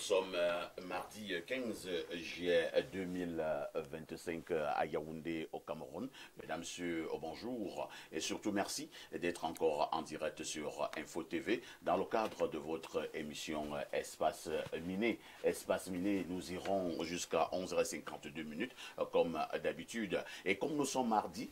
sommes mardi 15 juillet 2025 à Yaoundé au Cameroun. Mesdames, Messieurs, bonjour et surtout merci d'être encore en direct sur Info TV dans le cadre de votre émission Espace Miné. Espace Miné, nous irons jusqu'à 11h52 minutes comme d'habitude. Et comme nous sommes mardi,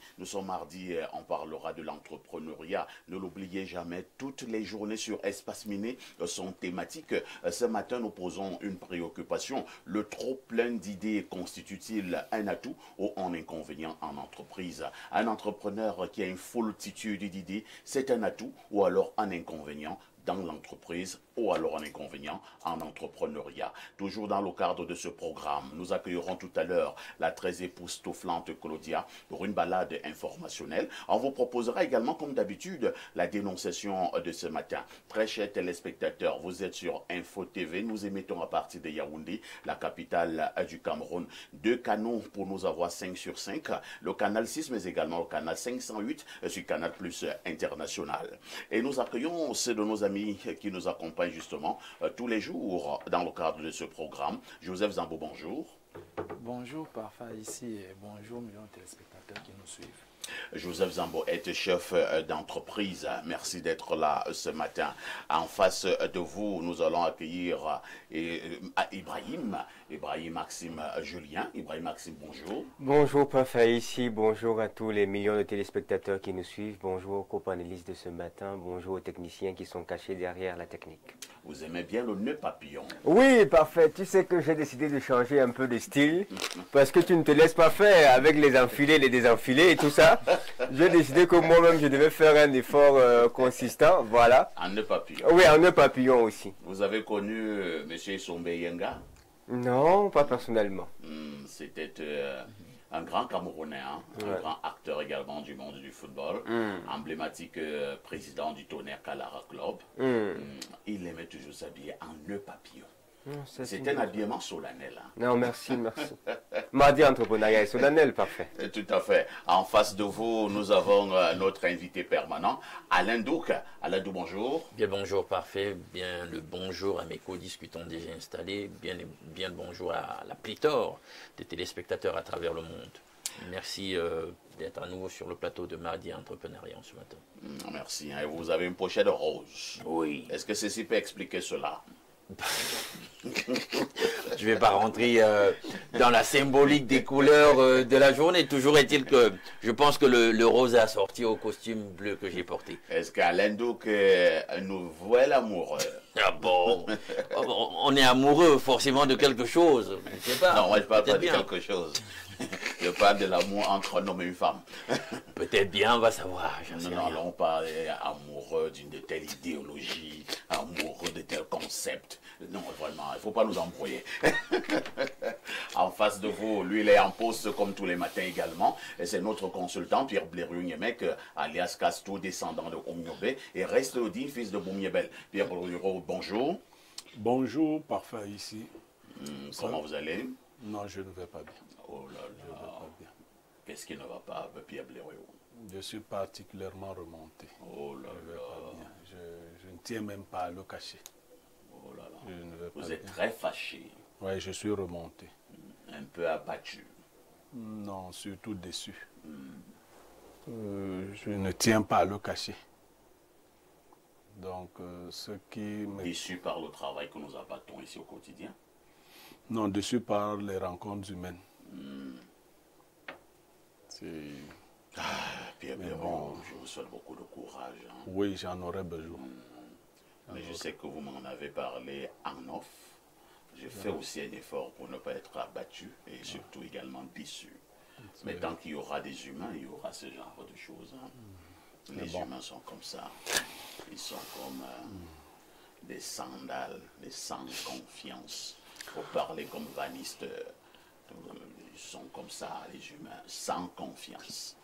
on parlera de l'entrepreneuriat. Ne l'oubliez jamais, toutes les journées sur Espace Miné sont thématiques. Ce matin, nous posons une préoccupation. Le trop plein d'idées constitue-t-il un atout ou un inconvénient en entreprise? Un entrepreneur qui a une foultitude d'idées, c'est un atout ou alors un inconvénient dans l'entreprise ou alors un inconvénient en entrepreneuriat. Toujours dans le cadre de ce programme, nous accueillerons tout à l'heure la très époustouflante Claudia pour une balade informationnelle. On vous proposera également, comme d'habitude, la dénonciation de ce matin. Très chers téléspectateurs, vous êtes sur Info TV. Nous émettons à partir de Yaoundé, la capitale du Cameroun. 2 canaux pour nous avoir 5 sur 5. Le canal 6, mais également le canal 508 sur Canal Plus International. Et nous accueillons ceux de nos amis qui nous accompagnent justement tous les jours dans le cadre de ce programme. Joseph Zambo, bonjour. Bonjour Parfa ici et bonjour millions de téléspectateurs qui nous suivent. Joseph Zambo est chef d'entreprise. Merci d'être là ce matin. En face de vous, nous allons accueillir Ibrahim Maxime Julien. Ibrahim Maxime, bonjour. Bonjour Parfa ici, bonjour à tous les millions de téléspectateurs qui nous suivent. Bonjour aux copanélistes de ce matin. Bonjour aux techniciens qui sont cachés derrière la technique. Vous aimez bien le nœud papillon? Oui, parfait. Tu sais que j'ai décidé de changer un peu de style parce que tu ne te laisses pas faire avec les enfilés, les désenfilés et tout ça. J'ai décidé que moi-même je devais faire un effort consistant. Voilà. En nœud papillon? Oui, en nœud papillon aussi. Vous avez connu M. Sombe Yenga? Non, pas personnellement. C'était un grand Camerounais, hein, un grand acteur également du monde du football, emblématique président du Tonnerre Calara Club. Il aimait toujours s'habiller en nœud papillon. C'est un habillement solennel. Hein. Non, merci, merci. Mardi entrepreneuriat est solennel, parfait. Tout à fait. En face de vous, nous avons notre invité permanent, Alain Douk. Alain Douk, bonjour. Bien bonjour, parfait. Bien le bonjour à mes co-discutants déjà installés. Bien le bonjour à la pléthore des téléspectateurs à travers le monde. Merci d'être à nouveau sur le plateau de Mardi Entrepreneuriat ce matin. Merci. Et vous avez une pochette rose. Oui. Est-ce que ceci peut expliquer cela? Je ne vais pas rentrer dans la symbolique des couleurs de la journée. Toujours est-il que je pense que le rose a sorti au costume bleu que j'ai porté. Est-ce qu'Alain Douk nous voit l'amour? Ah bon? On est amoureux forcément de quelque chose. Je sais pas. Non, moi je parle pas de quelque chose. Je parle de l'amour entre un homme et une femme. Peut-être bien, on va savoir. Non, on parle amoureux d'une de telle idéologie, amoureux de tel concept. Non, vraiment, il ne faut pas nous embrouiller. En face de vous, lui, il est en poste comme tous les matins également. Et c'est notre consultant, Pierre Blériou-Nyemek, alias Castou, descendant de Omniobé, et reste Odin, fils de Boumniebel. Pierre Blériou, bonjour. Bonjour, parfait ici. Comment vous allez? Non, je ne vais pas bien. Oh là là. Qu'est-ce qui ne va pas avec Pierre Blériou? Je suis particulièrement remonté. Oh là là. Je ne tiens même pas à le cacher. Oh là là. Vous êtes très fâché. Oui, je suis remonté. Un peu abattu. Non, surtout déçu. Je ne tiens pas à le cacher. Donc, ce qui me... Déçu par le travail que nous abattons ici au quotidien? Non, déçu par les rencontres humaines. Pierre Blériou, je vous souhaite beaucoup de courage. Hein. Oui, j'en aurais besoin. Mais je sais que vous m'en avez parlé en off. Je fais aussi un effort pour ne pas être abattu et surtout également déçu. Mais tant qu'il y aura des humains, il y aura ce genre de choses. Hein. Les humains sont comme ça. Ils sont comme des sandales, des sans confiance. Il faut parler comme Van Nistelrooy. Ils sont comme ça, les humains, sans confiance.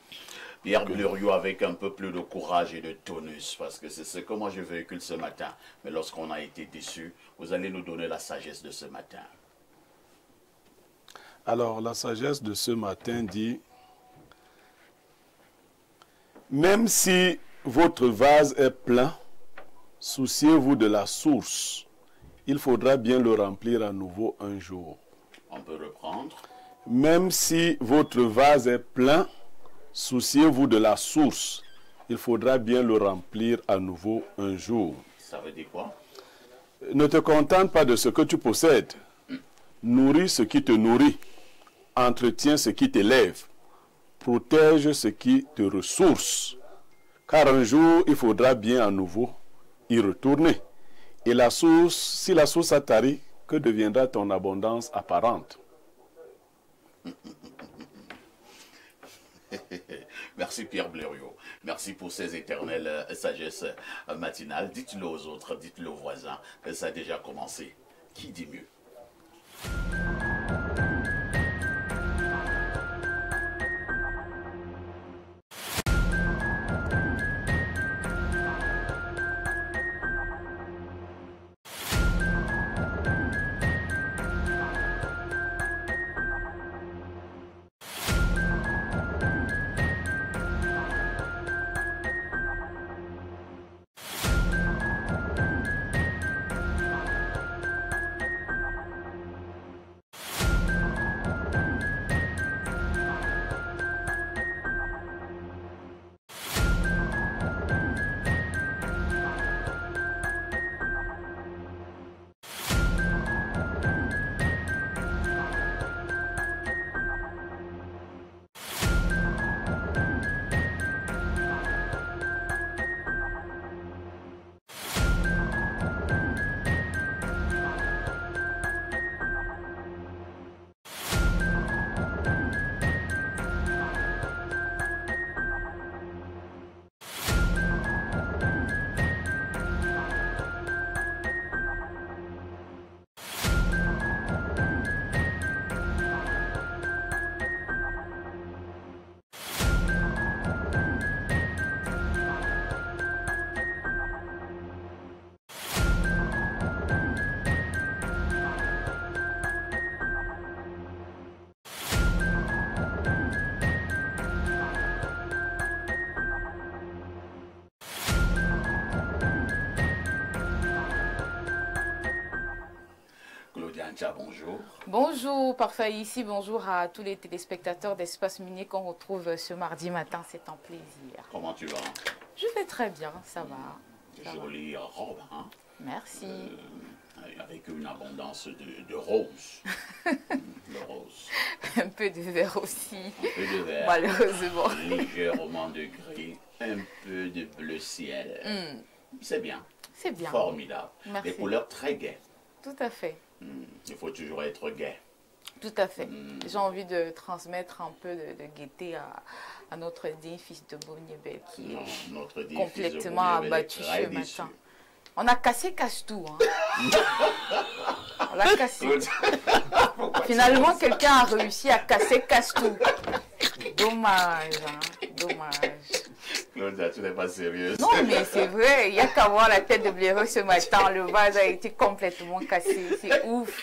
Pierre Blériou avec un peu plus de courage et de tonus, parce que c'est ce que moi je véhicule ce matin. Mais lorsqu'on a été déçu, vous allez nous donner la sagesse de ce matin. Alors, la sagesse de ce matin dit, même si votre vase est plein, souciez-vous de la source il faudra bien le remplir à nouveau un jour. On peut reprendre. Même si votre vase est plein, souciez-vous de la source. Il faudra bien le remplir à nouveau un jour. Ça veut dire quoi? Ne te contente pas de ce que tu possèdes. Nourris ce qui te nourrit. Entretiens ce qui t'élève. Protège ce qui te ressource. Car un jour, il faudra bien à nouveau y retourner. Et la source, si la source a tari, que deviendra ton abondance apparente? Merci Pierre Blériot. Merci pour ces éternelles sagesses matinales. Dites-le aux autres, dites-le aux voisins. Ça a déjà commencé. Qui dit mieux? Bonjour. Bonjour, parfait ici. Bonjour à tous les téléspectateurs d'Espace Minier qu'on retrouve ce mardi matin. C'est un plaisir. Comment tu vas? Je vais très bien, ça va. Jolie robe, hein? Merci. Avec une abondance de rose. Le rose. Un peu de vert aussi. Un peu de vert. Malheureusement. Légèrement de gris. Un peu de bleu ciel. C'est bien. C'est bien. Formidable. Merci. Des couleurs très gaies. Tout à fait. Il faut toujours être gai. Tout à fait. J'ai envie de transmettre un peu de gaieté à notre digne fils de Boniebel qui est complètement abattu ce matin. On a cassé casse-tout. On l'a cassé. Finalement, quelqu'un a réussi à casser casse-tout. Dommage, hein? Dommage. Claudia, tu n'es pas sérieuse. Non, mais c'est vrai. Il n'y a qu'à voir la tête de Blériot ce matin. Le vase a été complètement cassé. C'est ouf.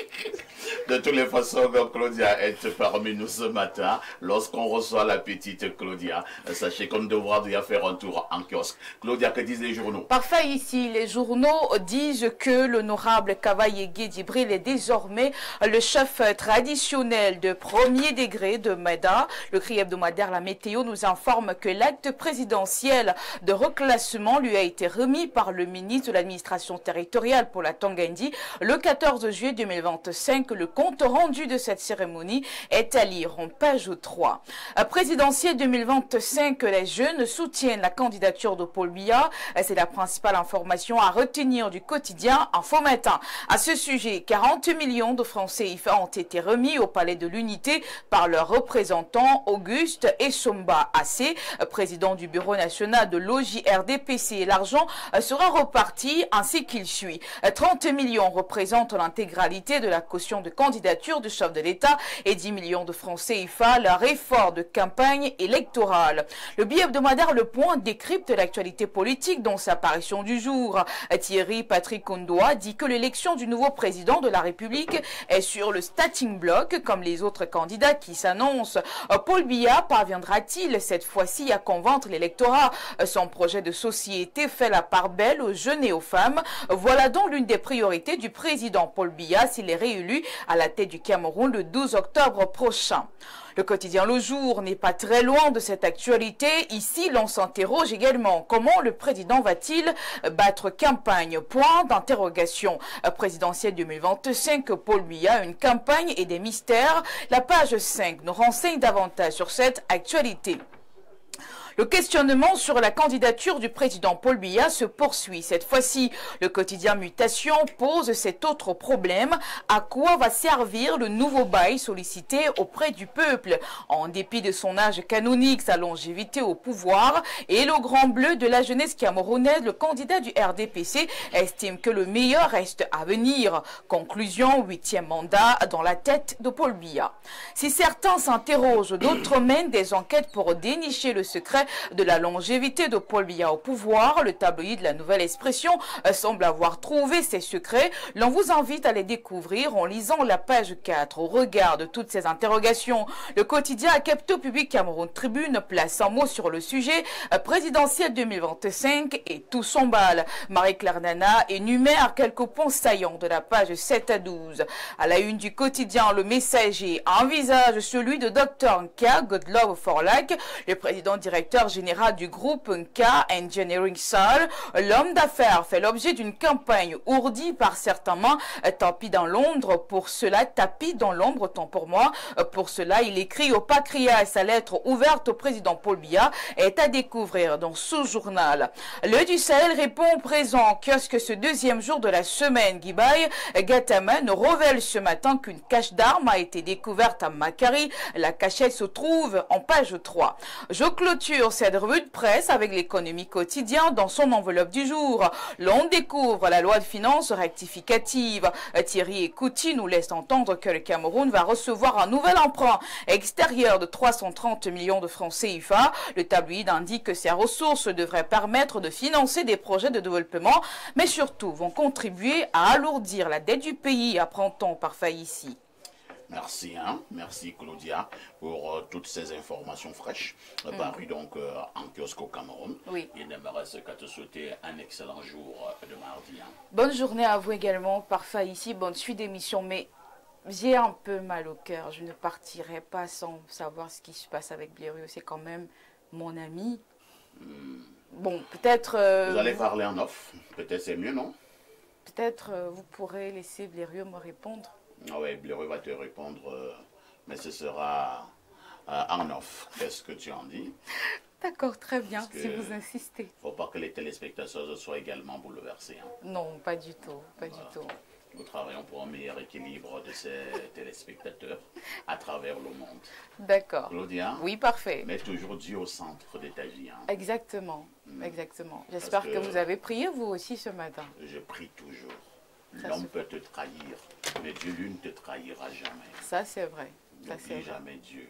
De toutes les façons, Claudia est parmi nous ce matin. Lorsqu'on reçoit la petite Claudia, sachez qu'on devra déjà faire un tour en kiosque. Claudia, que disent les journaux? Parfait ici. Les journaux disent que l'honorable Kavaye Djibril est désormais le chef traditionnel de premier degré de Meda. Le cri hebdomadaire La Météo nous informe que l'acte présidentiel de reclassement lui a été remis par le ministre de l'administration territoriale pour la Tanganyika le 14 juillet 2025. Le compte rendu de cette cérémonie est à lire en page 3. Présidentiel 2025, les jeunes soutiennent la candidature de Paul Biya. C'est la principale information à retenir du quotidien Info Matin. À ce sujet, 40 millions de francs CFA ont été remis au Palais de l'Unité par leurs représentants Auguste Essomba Assé, président du Bureau national de l'OJRDPC. L'argent sera reparti ainsi qu'il suit. 30 millions représentent l'intégralité de la caution de candidature du chef de l'État et 10 millions de francs CFA, leur effort de campagne électorale. Le billet hebdomadaire Le Point décrypte l'actualité politique dans sa parution du jour. Thierry Patrick Ondoa dit que l'élection du nouveau président de la République est sur le starting block comme les autres candidats qui s'annoncent. Paul Biya parviendra-t-il cette fois-ci à convaincre l'électorat? Son projet de société fait la part belle aux jeunes et aux femmes. Voilà donc l'une des priorités du président Paul Biya s'il est réélu à la tête du Cameroun le 12 octobre prochain. Le quotidien Le Jour n'est pas très loin de cette actualité. Ici, l'on s'interroge également. Comment le président va-t-il battre campagne? Point d'interrogation. Présidentielle 2025, Paul Biya, une campagne et des mystères. La page 5 nous renseigne davantage sur cette actualité. Le questionnement sur la candidature du président Paul Biya se poursuit. Cette fois-ci, le quotidien Mutation pose cet autre problème. À quoi va servir le nouveau bail sollicité auprès du peuple? En dépit de son âge canonique, sa longévité au pouvoir et le grand bleu de la jeunesse camerounaise, le candidat du RDPC estime que le meilleur reste à venir. Conclusion, 8e mandat dans la tête de Paul Biya. Si certains s'interrogent, d'autres mènent des enquêtes pour dénicher le secret de la longévité de Paul Biya au pouvoir. Le tabloïd La Nouvelle Expression semble avoir trouvé ses secrets. L'on vous invite à les découvrir en lisant la page 4. Au regard de toutes ces interrogations, le quotidien Capto Public Cameroun Tribune place un mot sur le sujet présidentiel 2025 et tout s'emballe. Marie-Claire Nana énumère quelques points saillants de la page 7 à 12. À la une du quotidien Le Messager envisage celui de Dr Nka Godlove Forlac, le président directeur général du groupe Nka Engineering Sal. L'homme d'affaires fait l'objet d'une campagne ourdie par certains mains. Tapis dans l'ombre, pour cela, tapis dans l'ombre, tant pour moi. Pour cela, il écrit au Pacria. Sa lettre ouverte au président Paul Biya est à découvrir dans ce journal. Le du Sahel répond présent. Kiosque ce deuxième jour de la semaine. Guibaï Gatama nous révèle ce matin qu'une cache d'armes a été découverte à Makari. La cachette se trouve en page 3. Je clôture cette revue de presse avec l'économie quotidien dans son enveloppe du jour. L'on découvre la loi de finances rectificative. Thierry Ekouti nous laisse entendre que le Cameroun va recevoir un nouvel emprunt extérieur de 330 millions de francs CFA. Le tabloïd indique que ces ressources devraient permettre de financer des projets de développement, mais surtout vont contribuer à alourdir la dette du pays, apprend-on parfois ici. Merci, merci Claudia pour toutes ces informations fraîches parues donc en kiosque au Cameroun. Oui. Il ne me reste qu'à te souhaiter un excellent jour de mardi. Bonne journée à vous également, parfois ici, bonne suite d'émission, mais j'ai un peu mal au cœur. Je ne partirai pas sans savoir ce qui se passe avec Blériot. C'est quand même mon ami. Bon, peut-être... vous allez parler en off, peut-être c'est mieux, non? Peut-être vous pourrez laisser Blériot me répondre. Ah oui, Blériot va te répondre, mais ce sera en off. Qu'est-ce que tu en dis? D'accord, très bien, si vous insistez. Il ne faut pas que les téléspectateurs soient également bouleversés. Non, pas du tout, pas du tout. Nous travaillons pour un meilleur équilibre de ces téléspectateurs à travers le monde. D'accord. Claudia? Oui, parfait. Mets toujours Dieu au centre de ta vie. Exactement, exactement. J'espère que vous avez prié vous aussi ce matin. Je prie toujours. L'homme peut te trahir, mais Dieu, lui, ne te trahira jamais. Ça, c'est vrai. N'oublie jamais Dieu.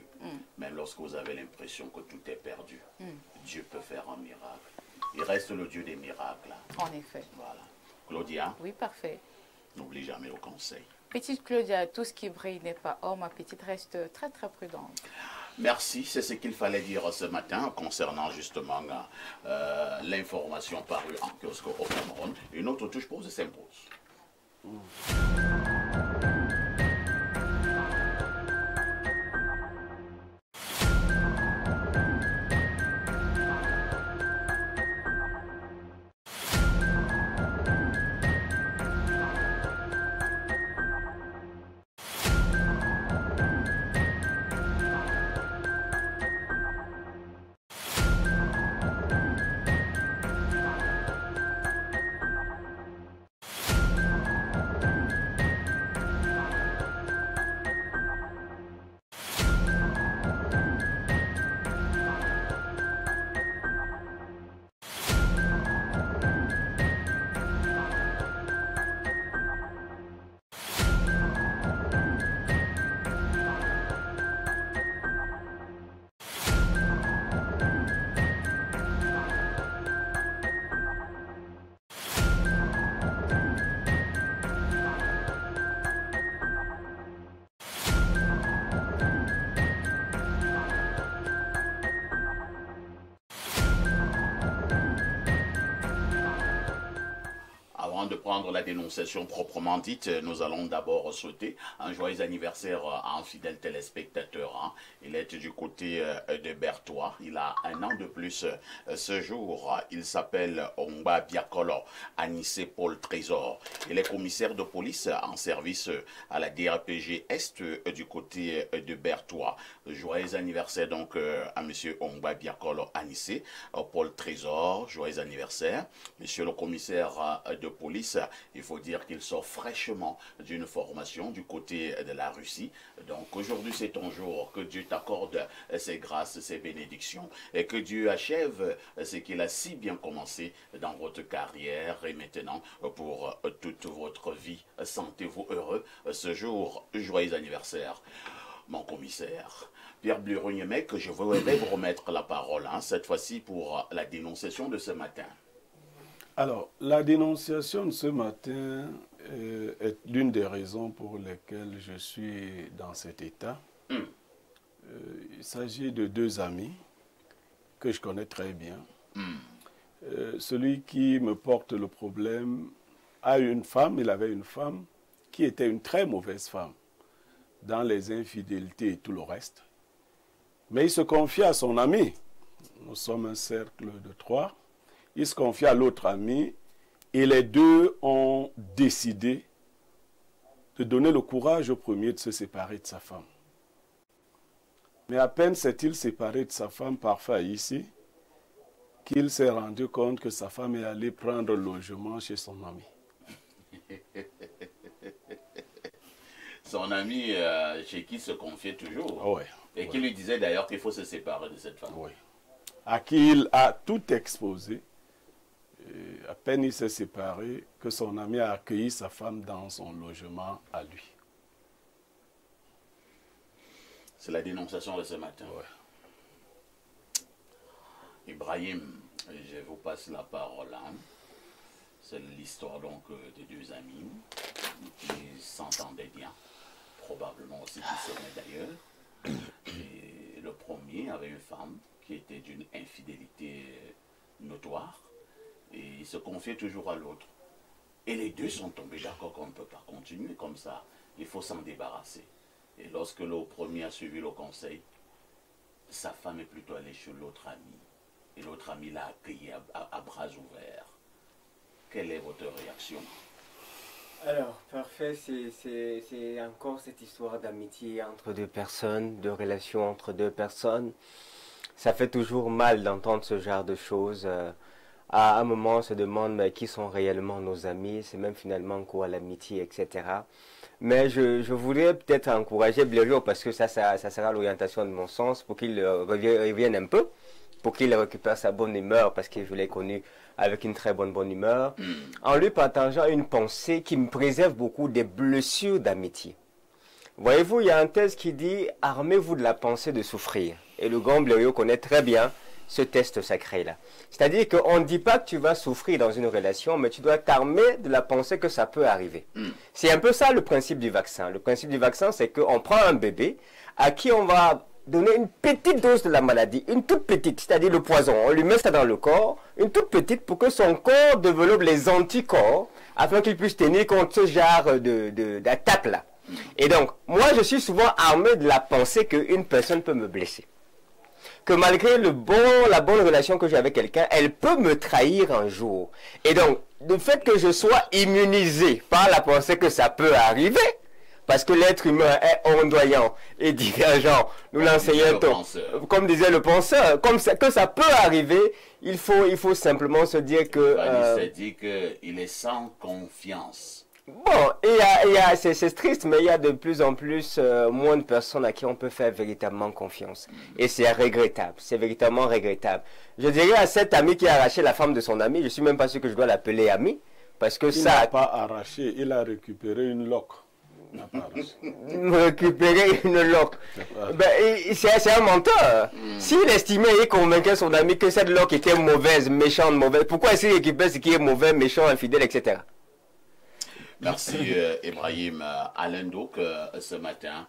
Même lorsque vous avez l'impression que tout est perdu, Dieu peut faire un miracle. Il reste le Dieu des miracles. En effet. Voilà. Claudia? Oui, parfait. N'oublie jamais le conseil. Petite Claudia, tout ce qui brille n'est pas or. Ma petite reste très, très prudente. Merci, c'est ce qu'il fallait dire ce matin concernant justement l'information parue en kiosque au Cameroun. Une autre touche pause s'impose. avant de prendre la dénonciation proprement dite, nous allons d'abord souhaiter un joyeux anniversaire à un fidèle téléspectateur. Hein. Il est du côté de Berthois. Il a un an de plus ce jour. Il s'appelle Ongba Biakolo Anissé Paul Trésor. Il est commissaire de police en service à la DRPG Est du côté de Berthois. Joyeux anniversaire donc à monsieur Ongba Biakolo Anissé Paul Trésor. Joyeux anniversaire. Monsieur le commissaire de police, il faut dire qu'il sort fraîchement d'une formation du côté de la Russie. Donc aujourd'hui c'est ton jour, que Dieu t'accorde ses grâces, ses bénédictions et que Dieu achève ce qu'il a si bien commencé dans votre carrière et maintenant pour toute votre vie. Sentez-vous heureux ce jour. Joyeux anniversaire, mon commissaire. Pierre Blurugnemec, je voudrais vous remettre la parole, hein, cette fois-ci pour la dénonciation de ce matin. Alors, la dénonciation de ce matin est l'une des raisons pour lesquelles je suis dans cet état. Il s'agit de deux amis que je connais très bien. Celui qui me porte le problème a une femme, il avait une femme qui était une très mauvaise femme dans les infidélités et tout le reste. Mais il se confie à son ami. Nous sommes un cercle de 3. Il se confie à l'autre ami et les deux ont décidé de donner le courage au premier de se séparer de sa femme. Mais à peine s'est-il séparé de sa femme parfois ici qu'il s'est rendu compte que sa femme est allée prendre logement chez son ami. Son ami chez qui se confiait toujours. Oui. Et qui lui disait d'ailleurs qu'il faut se séparer de cette femme. Oui. À qui il a tout exposé. Et à peine il s'est séparé que son ami a accueilli sa femme dans son logement à lui. C'est la dénonciation de ce matin. Ouais. Ibrahim, je vous passe la parole. Hein. C'est l'histoire donc de deux amis qui s'entendaient bien, probablement aussi qui s'aimaient d'ailleurs. Et le premier avait une femme qui était d'une infidélité notoire et il se confiait toujours à l'autre. Et les deux sont tombés d'accord qu'on ne peut pas continuer comme ça. Il faut s'en débarrasser. Et lorsque le premier a suivi le conseil, sa femme est plutôt allée chez l'autre ami. Et l'autre ami l'a accueilli à bras ouverts. Quelle est votre réaction? Alors, parfait, c'est encore cette histoire d'amitié entre deux personnes, de relation entre deux personnes. Ça fait toujours mal d'entendre ce genre de choses. À un moment, on se demande mais qui sont réellement nos amis, c'est même finalement quoi l'amitié, etc. Mais je voudrais peut-être encourager Blériot, parce que ça sera l'orientation de mon sens, pour qu'il revienne un peu, pour qu'il récupère sa bonne humeur, parce que je l'ai connu avec une très bonne humeur, en lui partageant une pensée qui me préserve beaucoup des blessures d'amitié. Voyez-vous, il y a un texte qui dit « Armez-vous de la pensée de souffrir ». Et le grand Blériot connaît très bien ce texte sacré-là. C'est-à-dire qu'on ne dit pas que tu vas souffrir dans une relation, mais tu dois t'armer de la pensée que ça peut arriver. C'est un peu ça le principe du vaccin. Le principe du vaccin, c'est qu'on prend un bébé à qui on va donner une petite dose de la maladie, une toute petite, c'est-à-dire le poison. On lui met ça dans le corps, une toute petite, pour que son corps développe les anticorps, afin qu'il puisse tenir contre ce genre d'attaque-là. Et donc, moi, je suis souvent armé de la pensée qu'une personne peut me blesser. Que malgré la bonne relation que j'ai avec quelqu'un, elle peut me trahir un jour. Et donc, le fait que je sois immunisé par la pensée que ça peut arriver, parce que l'être humain est ondoyant et divergent, nous l'enseignons, comme disait le penseur, que ça peut arriver, il faut simplement se dire que... Il s'est dit qu'il est sans confiance. Bon, c'est triste, mais il y a de plus en plus moins de personnes à qui on peut faire véritablement confiance. Et c'est regrettable, c'est véritablement regrettable. Je dirais à cet ami qui a arraché la femme de son ami, je ne suis même pas sûr que je dois l'appeler ami, parce que il n'a pas arraché, il a récupéré une loque. Récupérer une loque. Ben, c'est un menteur. S'il estimait et convainquait son ami que cette loque était mauvaise, méchante, mauvaise, pourquoi est-il récupère ce qui est mauvais, méchant, infidèle, etc. Merci Ibrahim. Alain Donc, ce matin,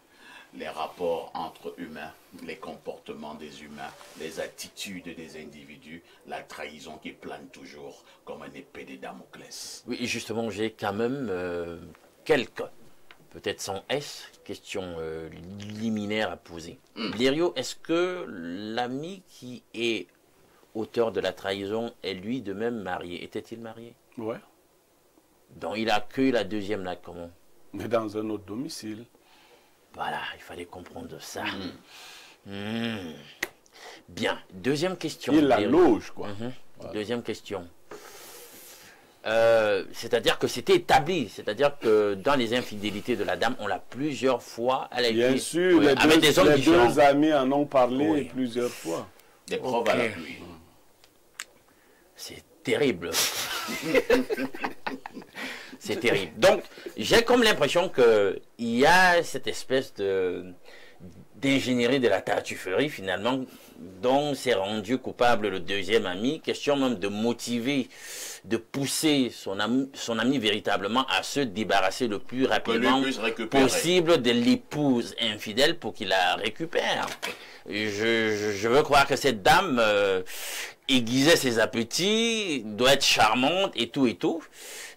les rapports entre humains, les comportements des humains, les attitudes des individus, la trahison qui plane toujours comme un épée de Damoclès. Oui, et justement, j'ai quand même quelques, peut-être sans S, questions liminaires à poser. Blériot, est-ce que l'ami qui est auteur de la trahison est lui de même marié? Était-il marié? Ouais. Donc il a accueilli la deuxième là, comment? Mais dans un autre domicile. Voilà, il fallait comprendre ça. Bien, deuxième question. Il la loge, quoi. Voilà. Deuxième question. C'est-à-dire que c'était établi, c'est-à-dire que dans les infidélités de la dame, on l'a plusieurs fois. Elle a Bien été, sûr, oui, avec des hommes les différents. deux amis en ont parlé Oui. plusieurs fois. Des preuves à l'appui. C'est terrible. C'est terrible. Donc, j'ai comme l'impression qu'il y a cette espèce d'ingénierie de la tartufferie, finalement, dont s'est rendu coupable le deuxième ami. Question même de motiver, de pousser son ami véritablement à se débarrasser le plus rapidement possible de l'épouse infidèle pour qu'il la récupère. Je veux croire que cette dame aiguisait ses appétits, doit être charmante et tout et tout.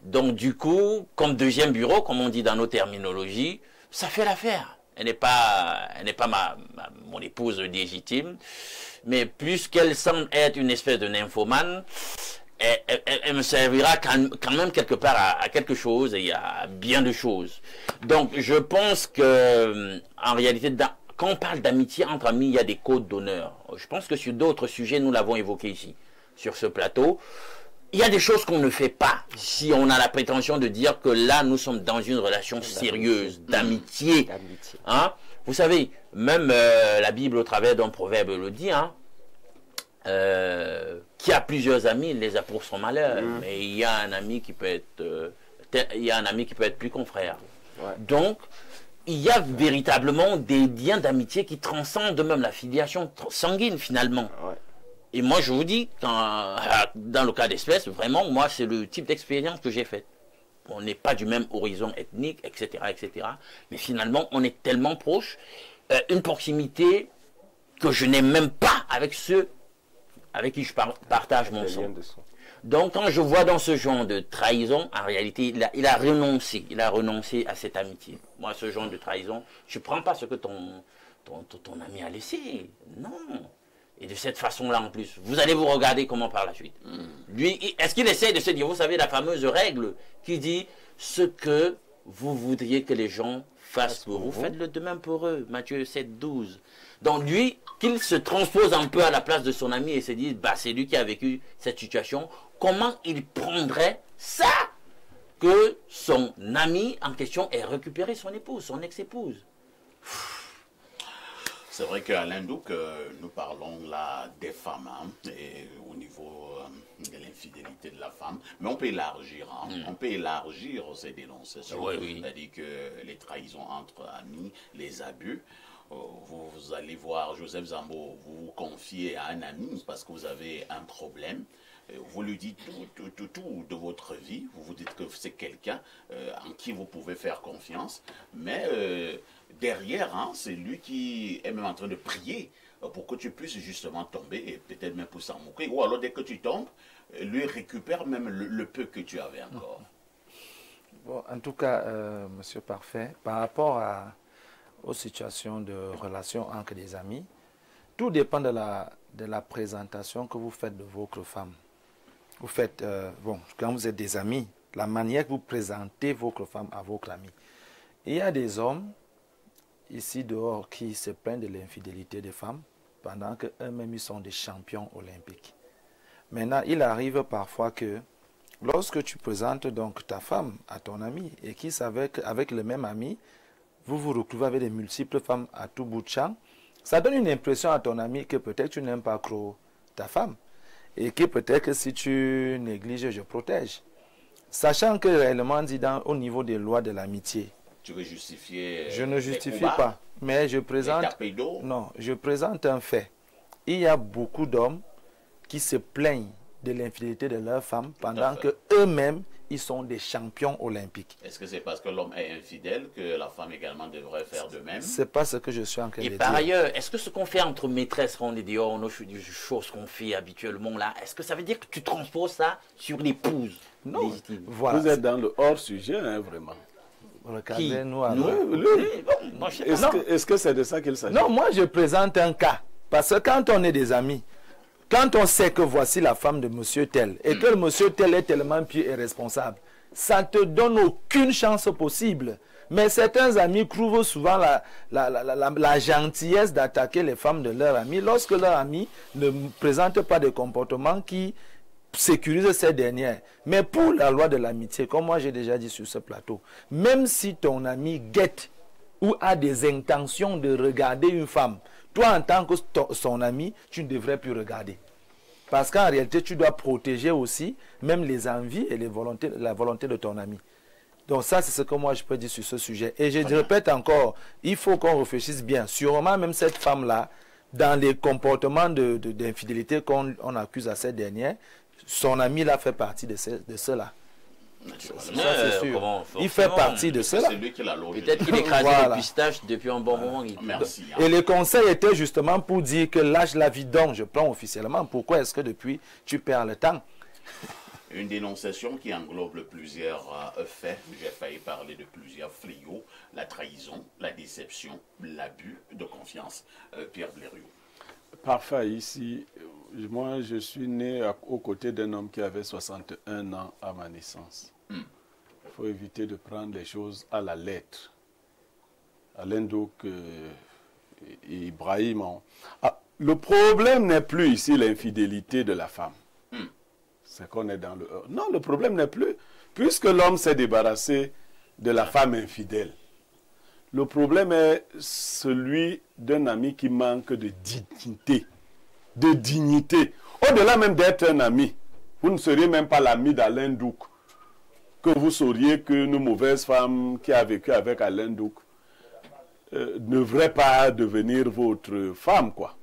Donc du coup, comme deuxième bureau, comme on dit dans nos terminologies, ça fait l'affaire. Elle n'est pas mon épouse légitime, mais puisqu'elle semble être une espèce de nymphomane, elle me servira quand même quelque part à quelque chose, et il y a bien de choses. Donc je pense que en réalité, quand on parle d'amitié entre amis, il y a des codes d'honneur. Je pense que sur d'autres sujets, nous l'avons évoqué ici, sur ce plateau. Il y a des choses qu'on ne fait pas si on a la prétention de dire que là, nous sommes dans une relation sérieuse, d'amitié. Hein? Vous savez, même la Bible, au travers d'un proverbe, le dit, hein, qui a plusieurs amis, il les a pour son malheur. Mais il y a un ami qui peut être plus qu'on frère. Ouais. Donc, il y a véritablement des liens d'amitié qui transcendent même la filiation sanguine, finalement. Ouais. Et moi, je vous dis, dans le cas d'espèce, vraiment, moi, c'est le type d'expérience que j'ai faite. On n'est pas du même horizon ethnique, etc., etc. Mais finalement, on est tellement proches, une proximité que je n'ai même pas avec ceux avec qui je partage mon sang. Donc, quand je vois dans ce genre de trahison, en réalité, il a renoncé à cette amitié. Moi, ce genre de trahison, je ne prends pas ce que ton ami a laissé. Non. Et de cette façon-là, en plus, vous allez vous regarder comment par la suite. Lui, est-ce qu'il essaie de se dire, vous savez, la fameuse règle qui dit, ce que vous voudriez que les gens fassent pour vous, faites-le de même pour eux. Matthieu 7, 12. Donc lui, qu'il se transpose un peu à la place de son ami et se dise, bah, c'est lui qui a vécu cette situation, comment il prendrait ça que son ami en question ait récupéré son épouse, son ex-épouse? C'est vrai qu'à l'Indouk, nous parlons là des femmes, hein, et au niveau de l'infidélité de la femme, mais on peut élargir, hein, on peut élargir ces dénonciations, c'est-à-dire que les trahisons entre amis, les abus. Vous allez voir Joseph Zambo, vous vous confiez à un ami parce que vous avez un problème. Vous lui dites tout de votre vie. Vous vous dites que c'est quelqu'un en qui vous pouvez faire confiance. Mais derrière, hein, c'est lui qui est même en train de prier pour que tu puisses justement tomber et peut-être même pour s'en moquer. Ou alors dès que tu tombes, lui récupère même le peu que tu avais encore. Bon, en tout cas, Monsieur Parfait, par rapport aux situations de relations entre des amis, tout dépend de la présentation que vous faites de votre femme. Vous faites, quand vous êtes des amis, la manière que vous présentez votre femme à votre ami. Il y a des hommes, ici dehors, qui se plaignent de l'infidélité des femmes, pendant qu'eux-mêmes, ils sont des champions olympiques. Maintenant, il arrive parfois que, lorsque tu présentes donc ta femme à ton ami, et qu'il savait qu'avec le même ami, vous vous retrouvez avec des multiples femmes à tout bout de champ, ça donne une impression à ton ami que peut-être tu n'aimes pas trop ta femme. Et que peut-être que si tu négliges, je protège. Sachant que réellement, dit au niveau des lois de l'amitié. Tu veux justifier? Je ne justifie pas, mais je présente. Non, je présente un fait. Il y a beaucoup d'hommes qui se plaignent de l'infidélité de leur femme pendant que eux-mêmes ils sont des champions olympiques. Est-ce que c'est parce que l'homme est infidèle que la femme également devrait faire de même? C'est pas ce que je suis en train de Et dire. par ailleurs, est-ce que ce qu'on fait entre maîtresses, quand on est dehors, nos choses qu'on fait habituellement là, est-ce que ça veut dire que tu transposes ça sur l'épouse Non, légitime? voilà. Vous êtes dans le hors-sujet, hein, vraiment. Regardez-nous Nous, alors. bon, je sais pas. Est-ce que c'est de ça qu'il s'agit? Non, moi je présente un cas. Parce que quand on est des amis, quand on sait que voici la femme de monsieur tel, et que le monsieur tel est tellement pieux et responsable, ça ne te donne aucune chance possible. Mais certains amis trouvent souvent la gentillesse d'attaquer les femmes de leurs amis lorsque leurs amis ne présentent pas de comportements qui sécurisent ces dernières. Mais pour la loi de l'amitié, comme moi j'ai déjà dit sur ce plateau, même si ton ami guette ou a des intentions de regarder une femme, toi en tant que son ami, tu ne devrais plus regarder. Parce qu'en réalité, tu dois protéger aussi même les envies et la volonté de ton ami. Donc ça, c'est ce que moi je peux dire sur ce sujet. Et je répète encore, il faut qu'on réfléchisse bien. Sûrement même cette femme-là, dans les comportements d'infidélité qu'on accuse à cette dernière, son ami là fait partie de cela. Ça, c'est sûr. Il fait partie de cela. C'est lui qui l'a logé. Peut-être qu'il écrasait Voilà. le pistache depuis un bon moment. Merci. Et le conseil était justement pour dire que lâche la vie donc, je prends officiellement. Pourquoi est-ce que depuis tu perds le temps? Une dénonciation qui englobe plusieurs faits. J'ai failli parler de plusieurs fléaux. La trahison, la déception, l'abus de confiance. Pierre Blériot. Parfait, ici, moi je suis né aux côtés d'un homme qui avait 61 ans à ma naissance. Il faut éviter de prendre les choses à la lettre. Alain Douk et Ibrahim. Le problème n'est plus ici l'infidélité de la femme. C'est qu'on est dans le... Non, le problème n'est plus, puisque l'homme s'est débarrassé de la femme infidèle. Le problème est celui d'un ami qui manque de dignité. De dignité. Au-delà même d'être un ami, vous ne seriez même pas l'ami d'Alain Douk. Que vous sauriez qu'une mauvaise femme qui a vécu avec Alain Douk ne devrait pas devenir votre femme, quoi.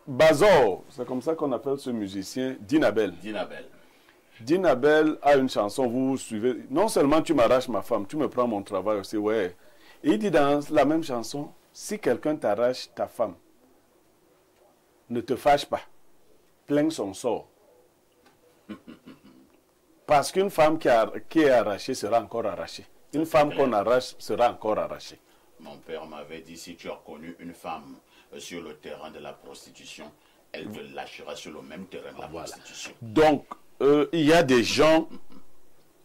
Bazor, c'est comme ça qu'on appelle ce musicien, Dinabel. Dinabel a une chanson, vous suivez. Non seulement tu m'arraches ma femme, tu me prends mon travail aussi, ouais. Et il dit dans la même chanson, si quelqu'un t'arrache ta femme, ne te fâche pas, plains son sort. Parce qu'une femme qui est arrachée sera encore arrachée. Une femme qu'on arrache sera encore arrachée. Mon père m'avait dit, si tu as connu une femme sur le terrain de la prostitution, elle te lâchera sur le même terrain de la prostitution. Donc, il y a des gens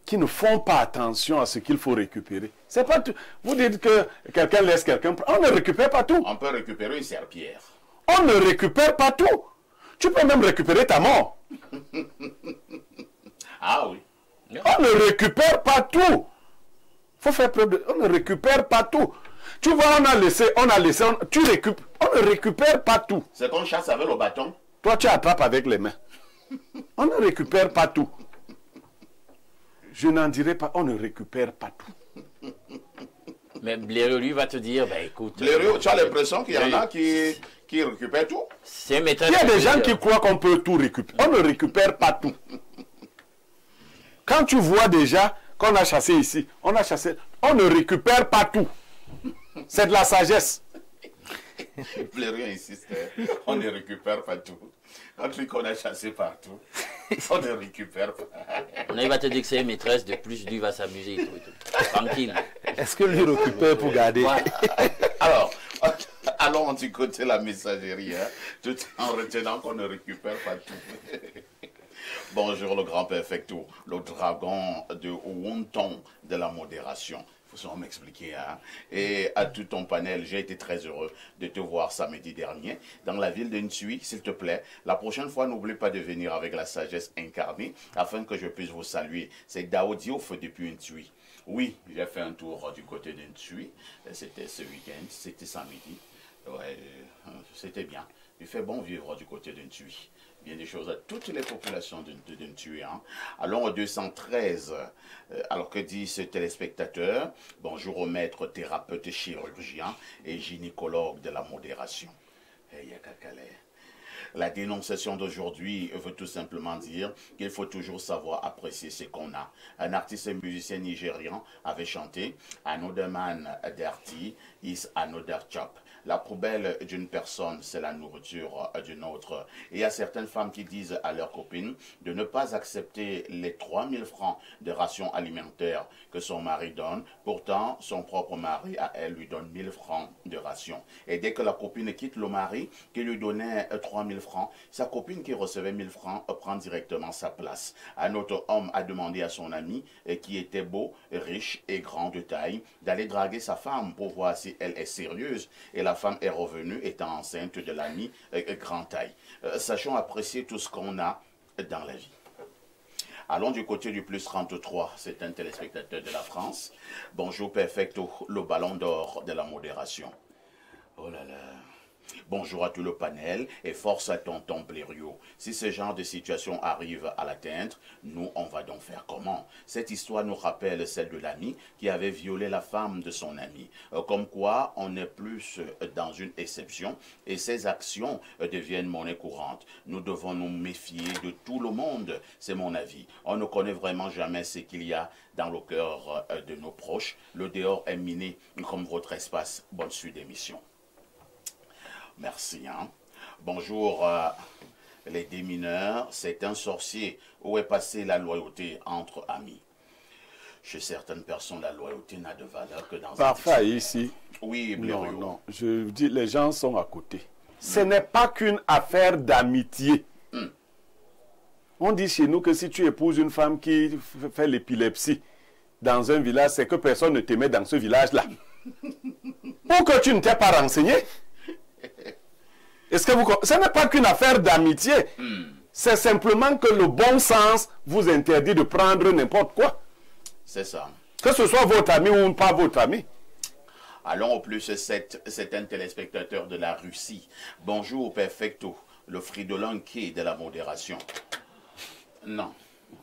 qui ne font pas attention à ce qu'il faut récupérer. C'est pas tout. Vous dites que quelqu'un laisse quelqu'un... On ne récupère pas tout. On peut récupérer une serpillère. On ne récupère pas tout. Tu peux même récupérer ta mort. Ah oui. On ne récupère pas tout. Faut faire preuve de... On ne récupère pas tout. Tu vois, on ne récupère pas tout. C'est qu'on chasse avec le bâton. Toi, tu attrapes avec les mains. On ne récupère pas tout. Je n'en dirai pas, on ne récupère pas tout. Mais Blériot, lui, va te dire, bah écoute... Blériot, tu as l'impression qu'il y en a qui récupèrent tout? Il y a des gens qui croient qu'on peut tout récupérer. On ne récupère pas tout. Quand tu vois déjà qu'on a chassé ici, on ne récupère pas tout. C'est de la sagesse. Blériot insiste, on ne récupère pas tout. Un truc qu'on a chassé partout, on ne récupère pas. Il va te dire que c'est une maîtresse, de plus lui va s'amuser et tout, et tout. Tranquille. Est-ce que lui récupère pour garder? Alors, allons du côté de la messagerie, hein, tout en retenant qu'on ne récupère pas tout. Bonjour le grand perfecto, le dragon de Wonton de la modération. Il faut sûrement m'expliquer. Hein? Et à tout ton panel, j'ai été très heureux de te voir samedi dernier dans la ville de Nsui. S'il te plaît, la prochaine fois, n'oublie pas de venir avec la sagesse incarnée afin que je puisse vous saluer. C'est Dao Diouf depuis Nsui. Oui, j'ai fait un tour du côté de Nsui. C'était ce week-end, c'était samedi. Ouais, c'était bien. Il fait bon vivre du côté de Nsui. Bien des choses à toutes les populations de Nsui. Hein. Allons au 213. Alors que dit ce téléspectateur? Bonjour au maître thérapeute chirurgien et gynécologue de la modération. La dénonciation d'aujourd'hui veut tout simplement dire qu'il faut toujours savoir apprécier ce qu'on a. Un artiste et musicien nigérian avait chanté « Another man dirty is another chop ». La poubelle d'une personne, c'est la nourriture d'une autre. Et il y a certaines femmes qui disent à leurs copines de ne pas accepter les 3000 francs de ration alimentaire que son mari donne. Pourtant, son propre mari, à elle, lui donne 1000 francs de ration. Et dès que la copine quitte le mari, qui lui donnait 3000 francs, sa copine qui recevait 1000 francs prend directement sa place. Un autre homme a demandé à son ami, qui était beau, riche et grand de taille, d'aller draguer sa femme pour voir si elle est sérieuse. Et la femme est revenue étant enceinte de l'ami grand taille. Sachons apprécier tout ce qu'on a dans la vie. Allons du côté du plus 33, c'est un téléspectateur de la France. Bonjour Perfecto, le ballon d'or de la modération. Oh là là. Bonjour à tout le panel et force à tonton Blériot. Si ce genre de situation arrive à l'atteindre, nous, on va donc faire comment? Cette histoire nous rappelle celle de l'ami qui avait violé la femme de son ami. Comme quoi, on est plus dans une exception et ces actions deviennent monnaie courante. Nous devons nous méfier de tout le monde, c'est mon avis. On ne connaît vraiment jamais ce qu'il y a dans le cœur de nos proches. Le dehors est miné comme votre espace. Bonne suite d'émission. Merci. Hein. Bonjour les démineurs. C'est un sorcier. Où est passée la loyauté entre amis? Chez certaines personnes, la loyauté n'a de valeur que dans Parfait ici. Oui, Blériot. Non, non. Je dis, les gens sont à côté. Ce n'est pas qu'une affaire d'amitié. On dit chez nous que si tu épouses une femme qui fait l'épilepsie dans un village, c'est que personne ne t'aimait dans ce village-là. Ou que tu ne t'es pas renseigné. Est-ce que vous... Ce n'est pas qu'une affaire d'amitié. C'est simplement que le bon sens vous interdit de prendre n'importe quoi. C'est ça. Que ce soit votre ami ou pas votre ami. Allons au plus 7, c'est un téléspectateur de la Russie. Bonjour Perfecto, le fridolin qui est de la modération. Non.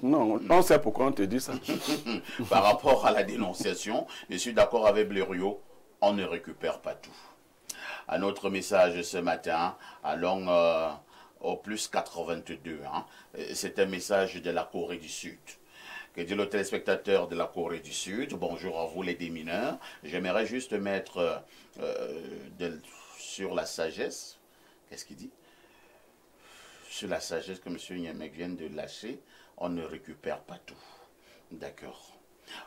Non, on sait pourquoi on te dit ça. Par rapport à la dénonciation, je suis d'accord avec Blériot, on ne récupère pas tout. Un autre message ce matin, allons au plus 82. Hein. C'est un message de la Corée du Sud. Que dit le téléspectateur de la Corée du Sud? Bonjour à vous les démineurs. J'aimerais juste mettre sur la sagesse. Qu'est-ce qu'il dit? Sur la sagesse que M. Niemek vient de lâcher, on ne récupère pas tout. D'accord.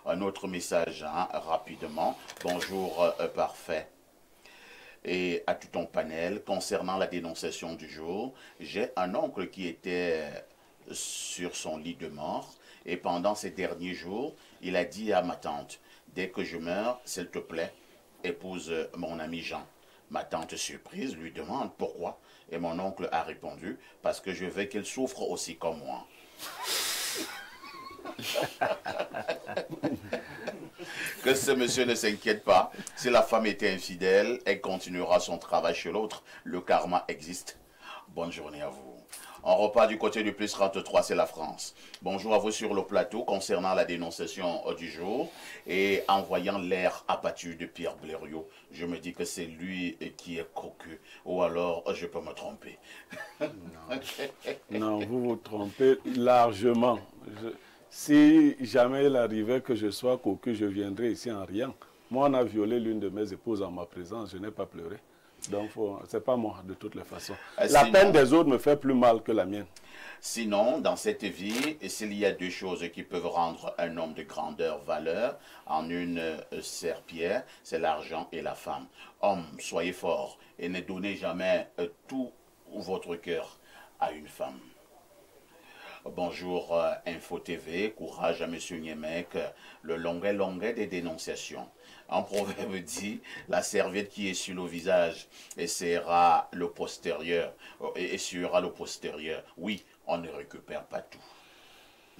Un autre message, hein, rapidement. Bonjour, parfait. Et à tout ton panel, concernant la dénonciation du jour, j'ai un oncle qui était sur son lit de mort. Et pendant ces derniers jours, il a dit à ma tante, dès que je meurs, s'il te plaît, épouse mon ami Jean. Ma tante surprise lui demande pourquoi. Et mon oncle a répondu, parce que je veux qu'il souffre aussi comme moi. Que ce monsieur ne s'inquiète pas. Si la femme était infidèle, elle continuera son travail chez l'autre. Le karma existe. Bonne journée à vous. On repart du côté du plus 33, c'est la France. Bonjour à vous sur le plateau concernant la dénonciation du jour. Et en voyant l'air abattu de Pierre Blériot, je me dis que c'est lui qui est cocu. Ou alors, je peux me tromper. Non, vous vous trompez largement. Si jamais il arrivait que je sois cocu, je viendrai ici en riant. Moi, on a violé l'une de mes épouses en ma présence, je n'ai pas pleuré. Donc, ce n'est pas moi, de toutes les façons. La peine des autres me fait plus mal que la mienne. Sinon, dans cette vie, s'il y a deux choses qui peuvent rendre un homme de grandeur valeur en une serpillère, c'est l'argent et la femme. Homme, soyez fort et ne donnez jamais tout votre cœur à une femme. Bonjour Info TV, courage à M. Niemek, le longuet des dénonciations. Un proverbe dit, la serviette qui est sur le visage essuiera le postérieur. Oui, on ne récupère pas tout.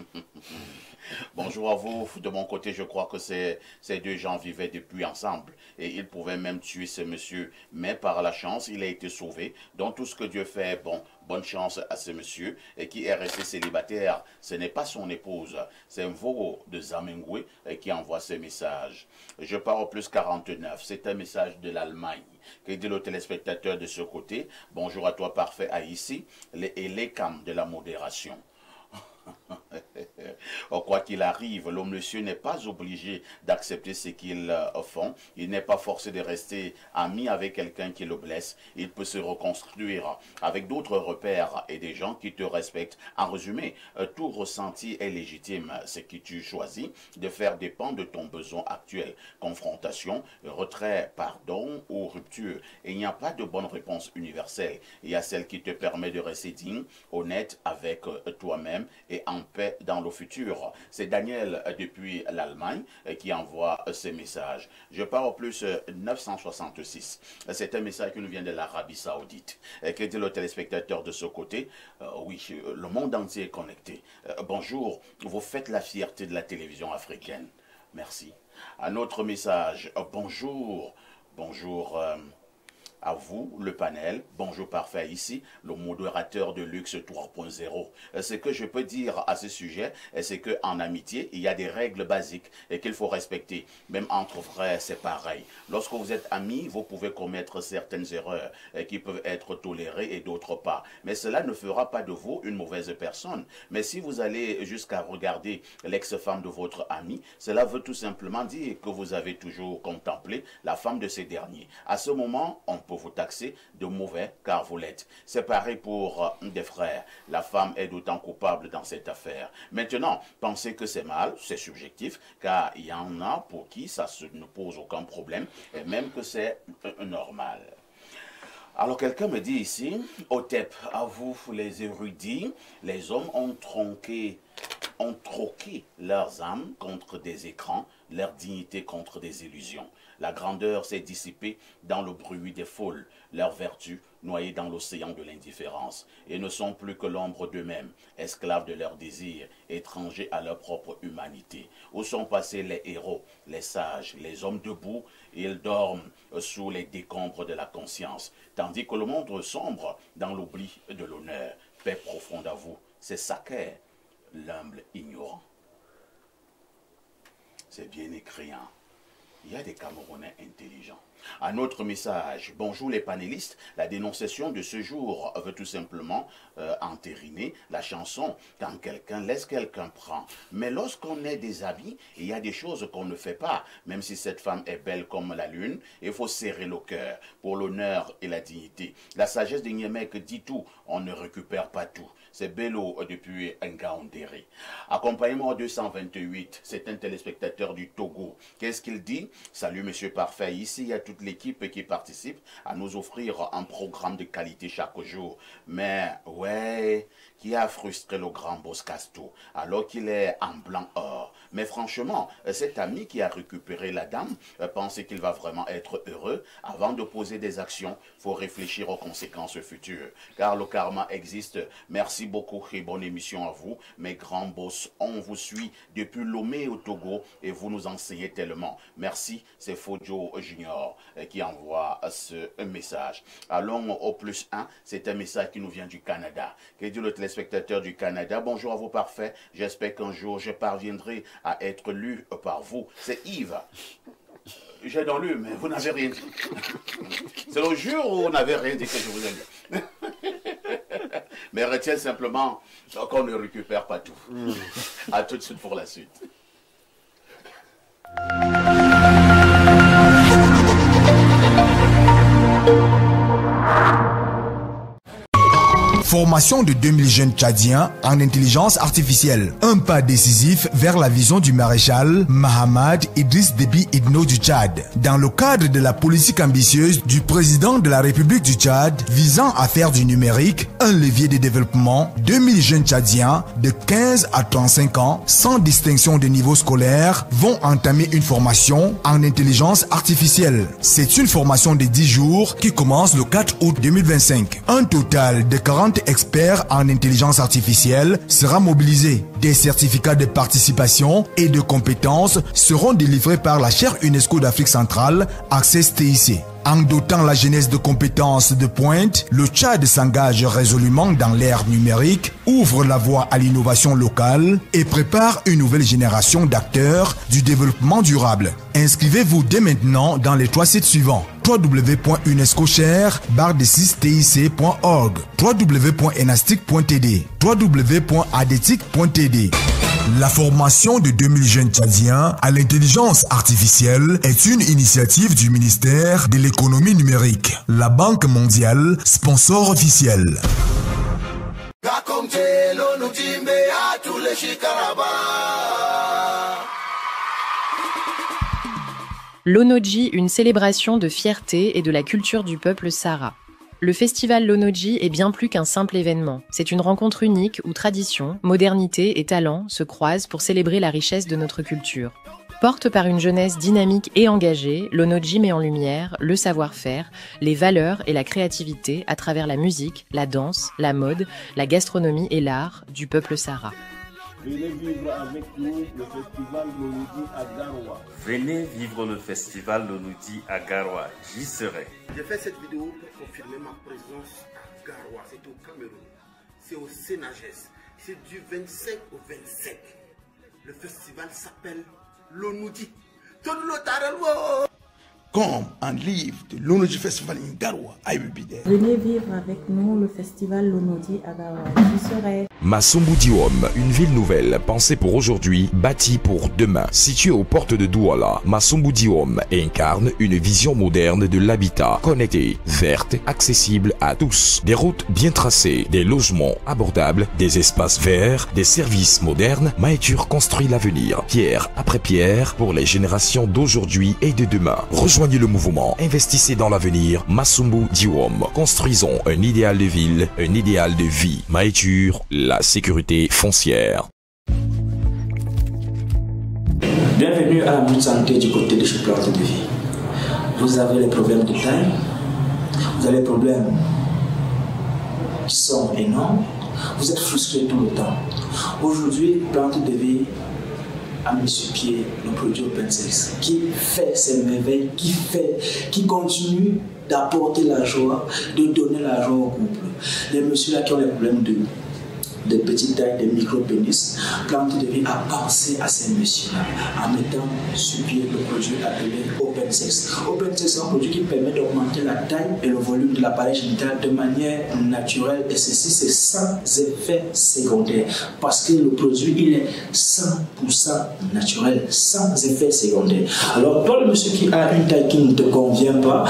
Bonjour à vous. De mon côté, je crois que ces deux gens vivaient depuis ensemble et ils pouvaient même tuer ce monsieur. Mais par la chance, il a été sauvé. Donc tout ce que Dieu fait, bon, bonne chance à ce monsieur et qui est resté célibataire. Ce n'est pas son épouse, c'est un veau de Zamengwe qui envoie ce message. Je pars au plus 49. C'est un message de l'Allemagne. Que dit le téléspectateur de ce côté? Bonjour à toi, parfait, à ici, et les cams de la modération. Quoi qu'il arrive, le monsieur n'est pas obligé d'accepter ce qu'ils font. Il n'est pas forcé de rester ami avec quelqu'un qui le blesse. Il peut se reconstruire avec d'autres repères et des gens qui te respectent. En résumé, tout ressenti est légitime. Ce que tu choisis de faire dépend de ton besoin actuel. Confrontation, retrait, pardon ou rupture. Et il n'y a pas de bonne réponse universelle. Il y a celle qui te permet de rester digne, honnête avec toi-même et en paix dans le futur. C'est Daniel depuis l'Allemagne qui envoie ce message. Je pars au plus 966. C'est un message qui nous vient de l'Arabie Saoudite. Que dit le téléspectateur de ce côté? Oui, le monde entier est connecté. Bonjour, vous faites la fierté de la télévision africaine. Merci. Un autre message. Bonjour. Bonjour. À vous, le panel. Bonjour parfait ici, le modérateur de luxe 3.0. Ce que je peux dire à ce sujet, c'est qu'en amitié, il y a des règles basiques et qu'il faut respecter. Même entre frères, c'est pareil. Lorsque vous êtes amis, vous pouvez commettre certaines erreurs qui peuvent être tolérées et d'autres pas. Mais cela ne fera pas de vous une mauvaise personne. Mais si vous allez jusqu'à regarder l'ex-femme de votre ami, cela veut tout simplement dire que vous avez toujours contemplé la femme de ces derniers. À ce moment, on peut vous taxer de mauvais car vous l'êtes. C'est pareil pour des frères. La femme est d'autant coupable dans cette affaire. Maintenant, pensez que c'est mal, c'est subjectif, car il y en a pour qui ça ne pose aucun problème, et même que c'est normal. Alors quelqu'un me dit ici, Otep, à vous les érudits, les hommes ont troqué leurs âmes contre des écrans, leur dignité contre des illusions. La grandeur s'est dissipée dans le bruit des foules, leurs vertus noyées dans l'océan de l'indifférence, et ne sont plus que l'ombre d'eux-mêmes, esclaves de leurs désirs, étrangers à leur propre humanité. Où sont passés les héros, les sages, les hommes debout? Ils dorment sous les décombres de la conscience, tandis que le monde sombre dans l'oubli de l'honneur. Paix profonde à vous, c'est ça qu'est l'humble ignorant. C'est bien écrit, hein? Il y a des Camerounais intelligents. Un autre message. Bonjour les panélistes. La dénonciation de ce jour veut tout simplement entériner la chanson « Quand quelqu'un laisse, quelqu'un prend ». Mais lorsqu'on est des habits, il y a des choses qu'on ne fait pas. Même si cette femme est belle comme la lune, il faut serrer le cœur pour l'honneur et la dignité. La sagesse de Niemek dit tout, on ne récupère pas tout. C'est Bello depuis Ngaoundéré. Accompagnement 228, c'est un téléspectateur du Togo. Qu'est-ce qu'il dit? Salut monsieur parfait, ici il y a toute l'équipe qui participe à nous offrir un programme de qualité chaque jour. Mais ouais, qui a frustré le grand boss Casto alors qu'il est en blanc or. Mais franchement, cet ami qui a récupéré la dame pense qu'il va vraiment être heureux. Avant de poser des actions, il faut réfléchir aux conséquences futures. Car le karma existe. Merci beaucoup et bonne émission à vous. Mes grands boss, on vous suit depuis Lomé au Togo et vous nous enseignez tellement. Merci, c'est Fojo Junior qui envoie ce message. Allons au plus 1, c'est un message qui nous vient du Canada. Que dit le téléspectateur du Canada? Bonjour à vous parfait, j'espère qu'un jour je parviendrai à être lu par vous. C'est Yves. J'ai donc lu, mais vous n'avez rien dit. C'est le jour où vous n'avez rien dit que je vous ai lu. Mais retiens simplement qu'on ne récupère pas tout. À tout de suite pour la suite. Formation de 2000 jeunes tchadiens en intelligence artificielle. Un pas décisif vers la vision du maréchal Mahamad Idriss Déby Itno du Tchad. Dans le cadre de la politique ambitieuse du président de la République du Tchad visant à faire du numérique un levier de développement, 2000 jeunes tchadiens de 15 à 35 ans, sans distinction de niveau scolaire, vont entamer une formation en intelligence artificielle. C'est une formation de 10 jours qui commence le 4 août 2025. Un total de 40 experts en intelligence artificielle sera mobilisé. Des certificats de participation et de compétences seront délivrés par la chaire UNESCO d'Afrique centrale, Access TIC. En dotant la jeunesse de compétences de pointe, le Tchad s'engage résolument dans l'ère numérique, ouvre la voie à l'innovation locale et prépare une nouvelle génération d'acteurs du développement durable. Inscrivez-vous dès maintenant dans les 3 sites suivants: www.unescoshare/tic.org, www.enastic.td, www.adetic.td. La formation de 2000 jeunes Tchadiens à l'intelligence artificielle est une initiative du ministère de l'économie numérique. La Banque mondiale, sponsor officiel. L'Onoji, une célébration de fierté et de la culture du peuple Sahara. Le festival L'Onoji est bien plus qu'un simple événement. C'est une rencontre unique où tradition, modernité et talent se croisent pour célébrer la richesse de notre culture. Porte par une jeunesse dynamique et engagée, l'Onoji met en lumière le savoir-faire, les valeurs et la créativité à travers la musique, la danse, la mode, la gastronomie et l'art du peuple Sahara. Venez vivre avec nous le festival L'Onoji à Garoua. Venez vivre le festival L'Onoji à Garoua. J'y serai. J'ai fait cette vidéo pour confirmer ma présence à Garoua. C'est au Cameroun. C'est au Sénagès. C'est du 25 au 27. Le festival s'appelle L'Onoji. Come and live the L'Onoji Festival in Garoua. I will be there. Venez vivre avec nous le festival L'Onoji à Garoua. J'y serai. Massombo Diom, une ville nouvelle pensée pour aujourd'hui, bâtie pour demain. Située aux portes de Douala, Massombo Diom incarne une vision moderne de l'habitat, connecté, verte, accessible à tous. Des routes bien tracées, des logements abordables, des espaces verts, des services modernes. Maïtur construit l'avenir, pierre après pierre, pour les générations d'aujourd'hui et de demain. Rejoignez le mouvement, investissez dans l'avenir. Massombo Diom, construisons un idéal de ville, un idéal de vie. Maïtur, la sécurité foncière. Bienvenue à la Minute Santé du côté de chez Plante de Vie. Vous avez les problèmes de taille, vous avez les problèmes qui sont énormes, vous êtes frustré tout le temps. Aujourd'hui, Plante de Vie a mis sur pied le produit OpenSex qui fait ses merveilles, qui continue d'apporter la joie, de donner la joie au couple. Les messieurs là qui ont les problèmes de petites tailles, de micro-pénis, Plante de Vie a pensé à ces messieurs-là en mettant sur pied le produit appelé OpenSex. OpenSex, c'est un produit qui permet d'augmenter la taille et le volume de l'appareil génital de manière naturelle, et ceci c'est sans effet secondaire parce que le produit il est 100% naturel, sans effet secondaire. Alors toi le monsieur qui a une taille qui ne te convient pas,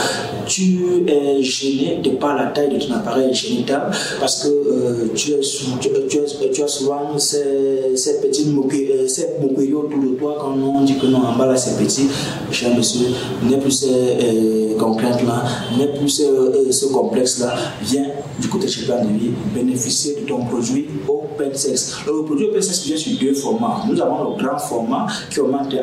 tu es gêné de par la taille de ton appareil génital parce que tu as souvent ces petits moqueries autour de toi quand on dit que non, en bas là c'est petit. Cher monsieur, n'est plus ces contraintes là, n'est plus ce complexe là, viens du côté de chez Plante de Vie bénéficier de ton produit OpenSex. Le produit OpenSex vient sur 2 formats. Nous avons le grand format qui augmente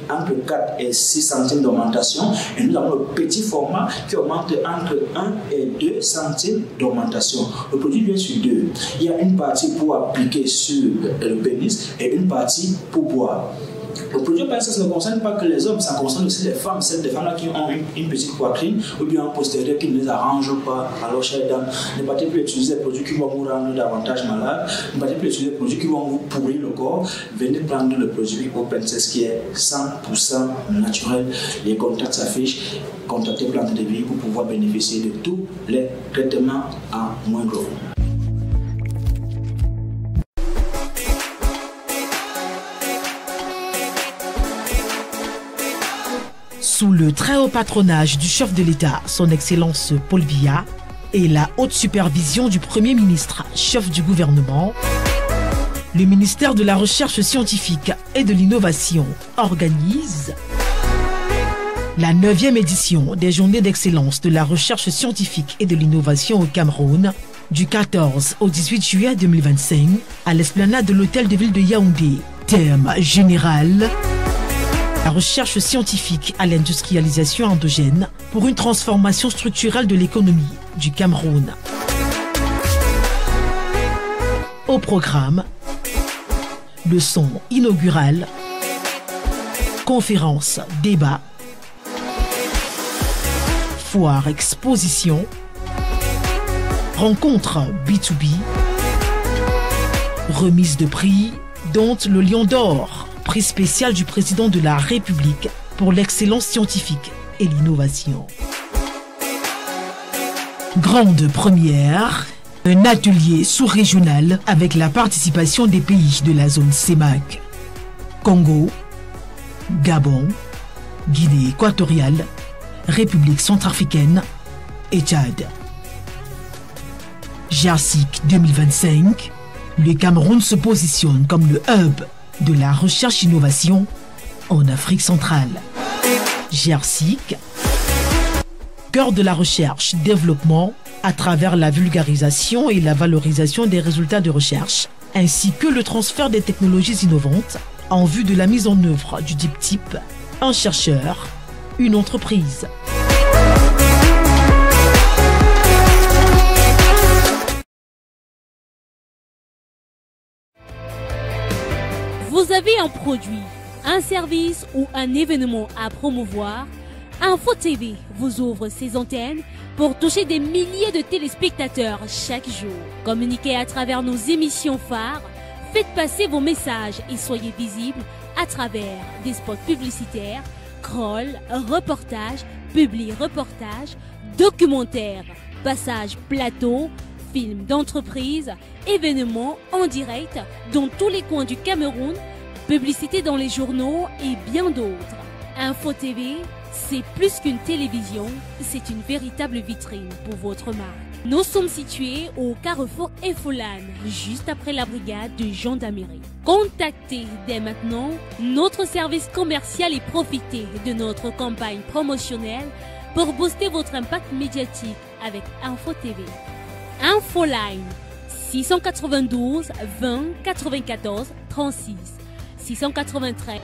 entre 4 et 6 centimes d'augmentation, et nous avons le petit format qui augmente entre 1 et 2 centimes d'augmentation. Le produit vient sur 2. Il y a une partie pour appliquer sur le pénis et une partie pour boire. Le produit OpenSex ne concerne pas que les hommes, ça concerne aussi les femmes, celles des femmes-là qui ont une petite poitrine ou bien un postérieur qui ne les arrange pas. Alors, chères dames, ne partez plus utiliser des produits qui vont vous rendre davantage malade, ne partez plus utiliser des produits qui vont vous pourrir le corps. Venez prendre le produit OpenSex qui est 100% naturel. Les contacts s'affichent. Contactez Plante de Vie pour pouvoir bénéficier de tous les traitements à moindre coût. Sous le très haut patronage du chef de l'État, son Excellence Paul Biya, et la haute supervision du Premier ministre, chef du gouvernement, le ministère de la Recherche scientifique et de l'Innovation organise la 9e édition des Journées d'excellence de la recherche scientifique et de l'innovation au Cameroun, du 14 au 18 juillet 2025, à l'esplanade de l'hôtel de ville de Yaoundé. Thème général: la recherche scientifique à l'industrialisation endogène pour une transformation structurelle de l'économie du Cameroun. Au programme, leçon inaugurale, conférence, débat, foire, exposition, rencontre B2B, remise de prix, dont le Lion d'Or, prix spécial du président de la République pour l'excellence scientifique et l'innovation. Grande première, un atelier sous-régional avec la participation des pays de la zone CEMAC, Congo, Gabon, Guinée équatoriale, République centrafricaine et Tchad. GERSIC 2025, le Cameroun se positionne comme le hub de la recherche-innovation en Afrique centrale. GERSIC, cœur de la recherche-développement à travers la vulgarisation et la valorisation des résultats de recherche, ainsi que le transfert des technologies innovantes en vue de la mise en œuvre du type un chercheur, une entreprise. Vous avez un produit, un service ou un événement à promouvoir? Info TV vous ouvre ses antennes pour toucher des milliers de téléspectateurs chaque jour. Communiquez à travers nos émissions phares, faites passer vos messages et soyez visibles à travers des spots publicitaires, crawl, reportages, publi-reportages, documentaires, passages plateau, films d'entreprise, événements en direct dans tous les coins du Cameroun, publicité dans les journaux et bien d'autres. Info TV, c'est plus qu'une télévision, c'est une véritable vitrine pour votre marque. Nous sommes situés au carrefour Efolan, juste après la brigade de gendarmerie. Contactez dès maintenant notre service commercial et profitez de notre campagne promotionnelle pour booster votre impact médiatique avec Info TV. Infoline 692 20 94 36 693.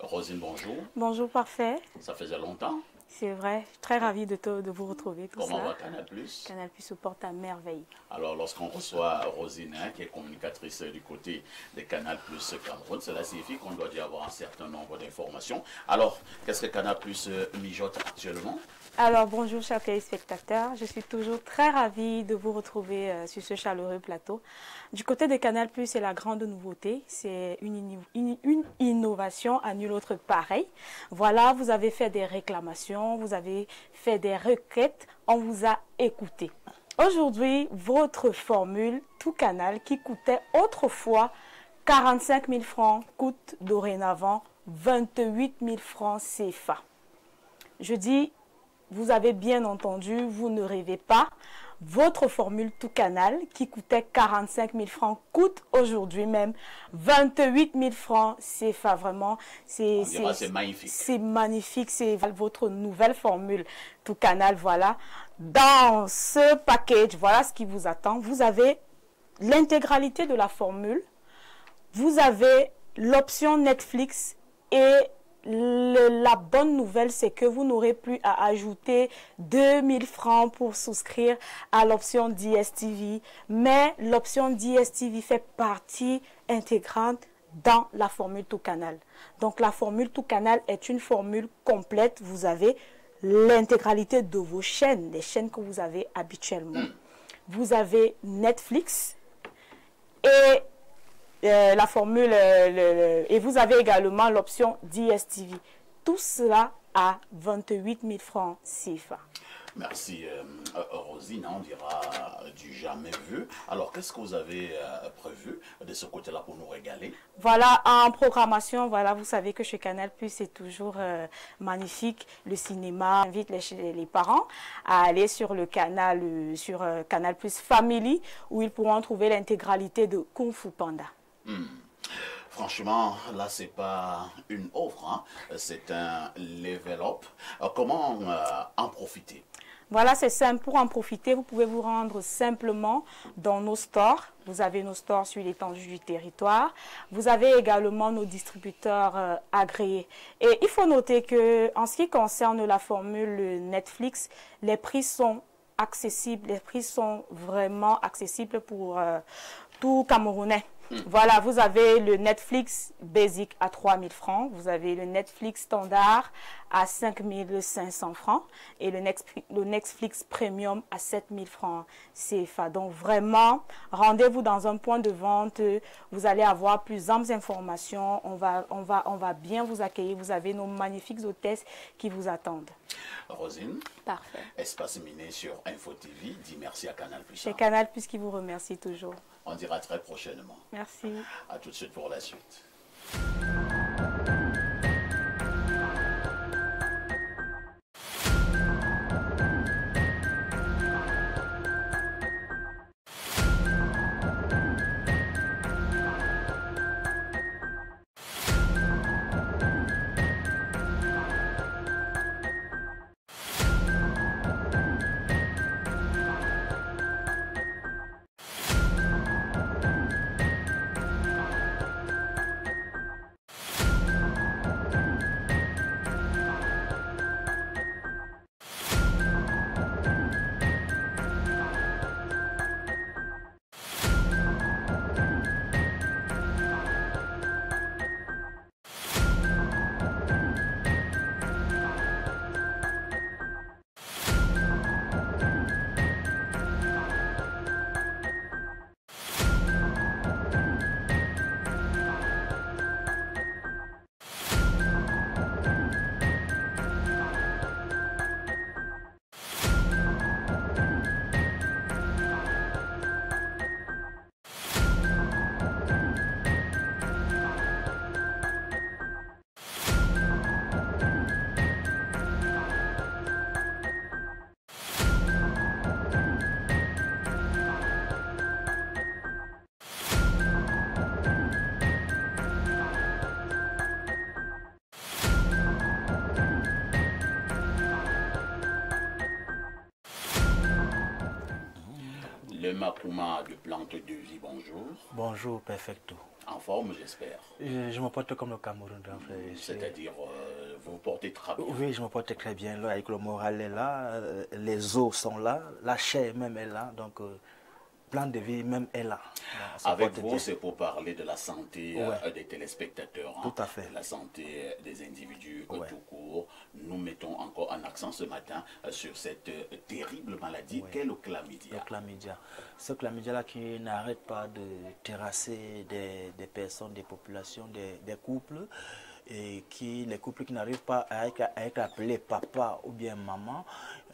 Rosine, bonjour. Bonjour, parfait. Ça faisait longtemps. C'est vrai, très ravie de vous retrouver. Comment va Canal+? Canal+ se porte à merveille. Alors, lorsqu'on reçoit Rosine, qui est communicatrice du côté de Canal+ Cameroun, cela signifie qu'on doit y avoir un certain nombre d'informations. Alors, qu'est-ce que Canal+ mijote actuellement? Alors, bonjour chers téléspectateurs, je suis toujours très ravie de vous retrouver sur ce chaleureux plateau. Du côté de Canal+, c'est la grande nouveauté, c'est une innovation à nul autre pareil. Voilà, vous avez fait des réclamations, vous avez fait des requêtes, on vous a écouté. Aujourd'hui, votre formule Tout Canal qui coûtait autrefois 45 000 francs coûte dorénavant 28 000 francs CFA. Je dis, vous avez bien entendu, vous ne rêvez pas. Votre formule Tout Canal qui coûtait 45 000 francs coûte aujourd'hui même 28 000 francs CFA. Vraiment, c'est magnifique. C'est magnifique, c'est votre nouvelle formule Tout Canal. Voilà, dans ce package, voilà ce qui vous attend. Vous avez l'intégralité de la formule. Vous avez l'option Netflix et la bonne nouvelle, c'est que vous n'aurez plus à ajouter 2 000 francs pour souscrire à l'option DSTV. Mais l'option DSTV fait partie intégrante dans la formule Tout Canal. Donc la formule Tout Canal est une formule complète. Vous avez l'intégralité de vos chaînes, les chaînes que vous avez habituellement. Vous avez Netflix et la formule, et vous avez également l'option DSTV. Tout cela à 28 000 francs CFA. Merci Rosine, on dira du jamais vu. Alors qu'est-ce que vous avez prévu de ce côté-là pour nous régaler? Voilà, en programmation, voilà, vous savez que chez Canal+, c'est toujours magnifique. Le cinéma invite les parents à aller sur le canal, sur Canal+ Family, où ils pourront trouver l'intégralité de Kung Fu Panda. Franchement, là, c'est pas une offre, hein. C'est un level up. Comment en profiter? Voilà, c'est simple. Pour en profiter, vous pouvez vous rendre simplement dans nos stores. Vous avez nos stores sur l'étendue du territoire. Vous avez également nos distributeurs agréés. Et il faut noter que, en ce qui concerne la formule Netflix, les prix sont accessibles. Les prix sont vraiment accessibles pour tout Camerounais. Voilà, vous avez le Netflix Basic à 3 000 francs, vous avez le Netflix Standard à 5 500 francs et le Netflix Premium à 7 000 francs CFA. Donc vraiment, rendez-vous dans un point de vente, vous allez avoir plus amples informations, on va bien vous accueillir, vous avez nos magnifiques hôtesses qui vous attendent. Rosine, parfait. Espace Miné sur Info TV, dit merci à Canal+. Chez Canal+, qui vous remercie toujours. On dira très prochainement. Merci. À tout de suite pour la suite. Le Makuma de Plante de Vie, bonjour. Bonjour, perfecto. En forme, j'espère. Je me porte comme le Cameroun. C'est-à-dire, vous vous portez très bien. Oui, je me porte très bien. Là, avec le moral est là, les os sont là, la chair même est là. Donc, Plante de Vie même est là. Avec vous, c'est pour parler de la santé des téléspectateurs. Tout à fait. De la santé des individus tout court. Nous mettons encore un accent ce matin sur cette terrible maladie qu'est le chlamydia. Le chlamydia. Ce chlamydia-là qui n'arrête pas de terrasser des personnes, des populations, des couples. Et les couples qui n'arrivent pas à être appelés papa ou bien maman,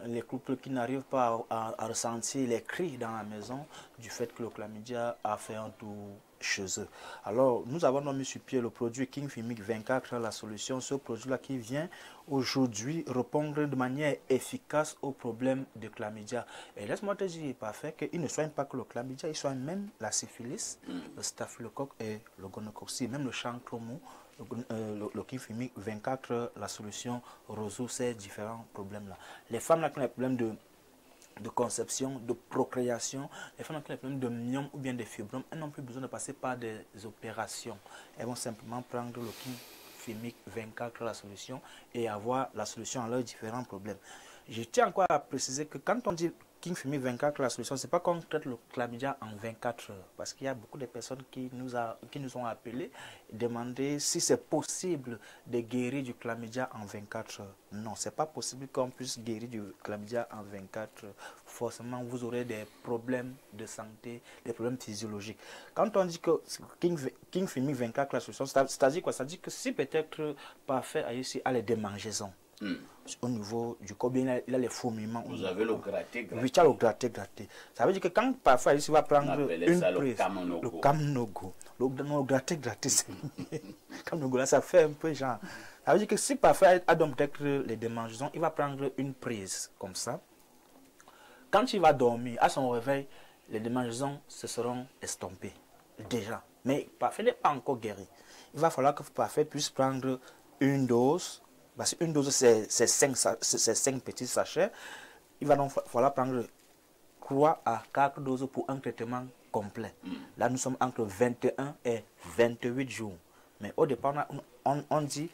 les couples qui n'arrivent pas à ressentir les cris dans la maison du fait que le chlamydia a fait un tour chez eux. Alors, nous avons mis sur pied le produit King Fimic 24, la solution, ce produit-là qui vient aujourd'hui répondre de manière efficace au problème de chlamydia. Et laisse-moi te dire, parfait, qu'il ne soigne pas que le chlamydia, il soigne même la syphilis, le staphylocoque et le gonocoque, même le chancre mou. Le King Fimic 24, la solution résout ces différents problèmes-là. Les femmes là, qui ont des problèmes de conception, de procréation, les femmes qui ont des problèmes de myome ou bien de fibromes, elles n'ont plus besoin de passer par des opérations. Elles vont simplement prendre le King Fimic 24, la solution, et avoir la solution à leurs différents problèmes. Je tiens encore à préciser que quand on dit King Fimic 24, la solution, c'est pas qu'on traite le chlamydia en 24 heures. Parce qu'il y a beaucoup de personnes qui nous ont appelés et demandé si c'est possible de guérir du chlamydia en 24 heures. Non, c'est pas possible qu'on puisse guérir du chlamydia en 24 heures. Forcément, vous aurez des problèmes de santé, des problèmes physiologiques. Quand on dit que King Fimic 24, la solution, c'est-à-dire quoi? C'est-à-dire que si peut-être parfait ici à les démangeaisons. Au niveau du corps, bien, il a les fourmillements. Vous avez le gratté. Oui, tu as le gratté. Ça veut dire que quand parfois il va prendre une prise, le camnogo, le gratté, camnogo, là, ça fait un peu genre. Ça veut dire que si parfois il a donc peut-être les démangeaisons, il va prendre une prise comme ça. Quand il va dormir, à son réveil, les démangeaisons se seront estompées déjà. Mais parfois, il n'est pas encore guéri. Il va falloir que parfois puisse prendre une dose. Parce qu'une dose, c'est 5 petits sachets. Il va donc falloir prendre 3 à 4 doses pour un traitement complet. Là, nous sommes entre 21 et 28 jours. Mais au départ, on dit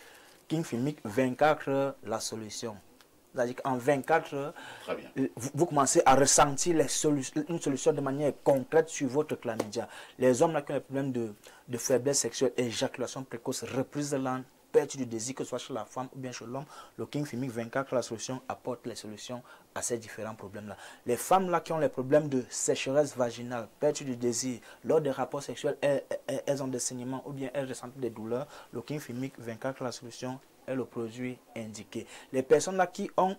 King Filmic 24 heures la solution. C'est-à-dire qu'en 24 heures, vous commencez à ressentir une solution de manière concrète sur votre chlamydia. Les hommes là, qui ont des problèmes de faiblesse sexuelle, éjaculation précoce, reprise lente, perte du désir, que ce soit chez la femme ou bien chez l'homme, le King Filmic 24 la solution apporte les solutions à ces différents problèmes-là. Les femmes là qui ont les problèmes de sécheresse vaginale, perte du désir, lors des rapports sexuels, elles ont des saignements ou bien elles ressentent des douleurs, le King Filmic 24 la solution est le produit indiqué. Les personnes là qui ont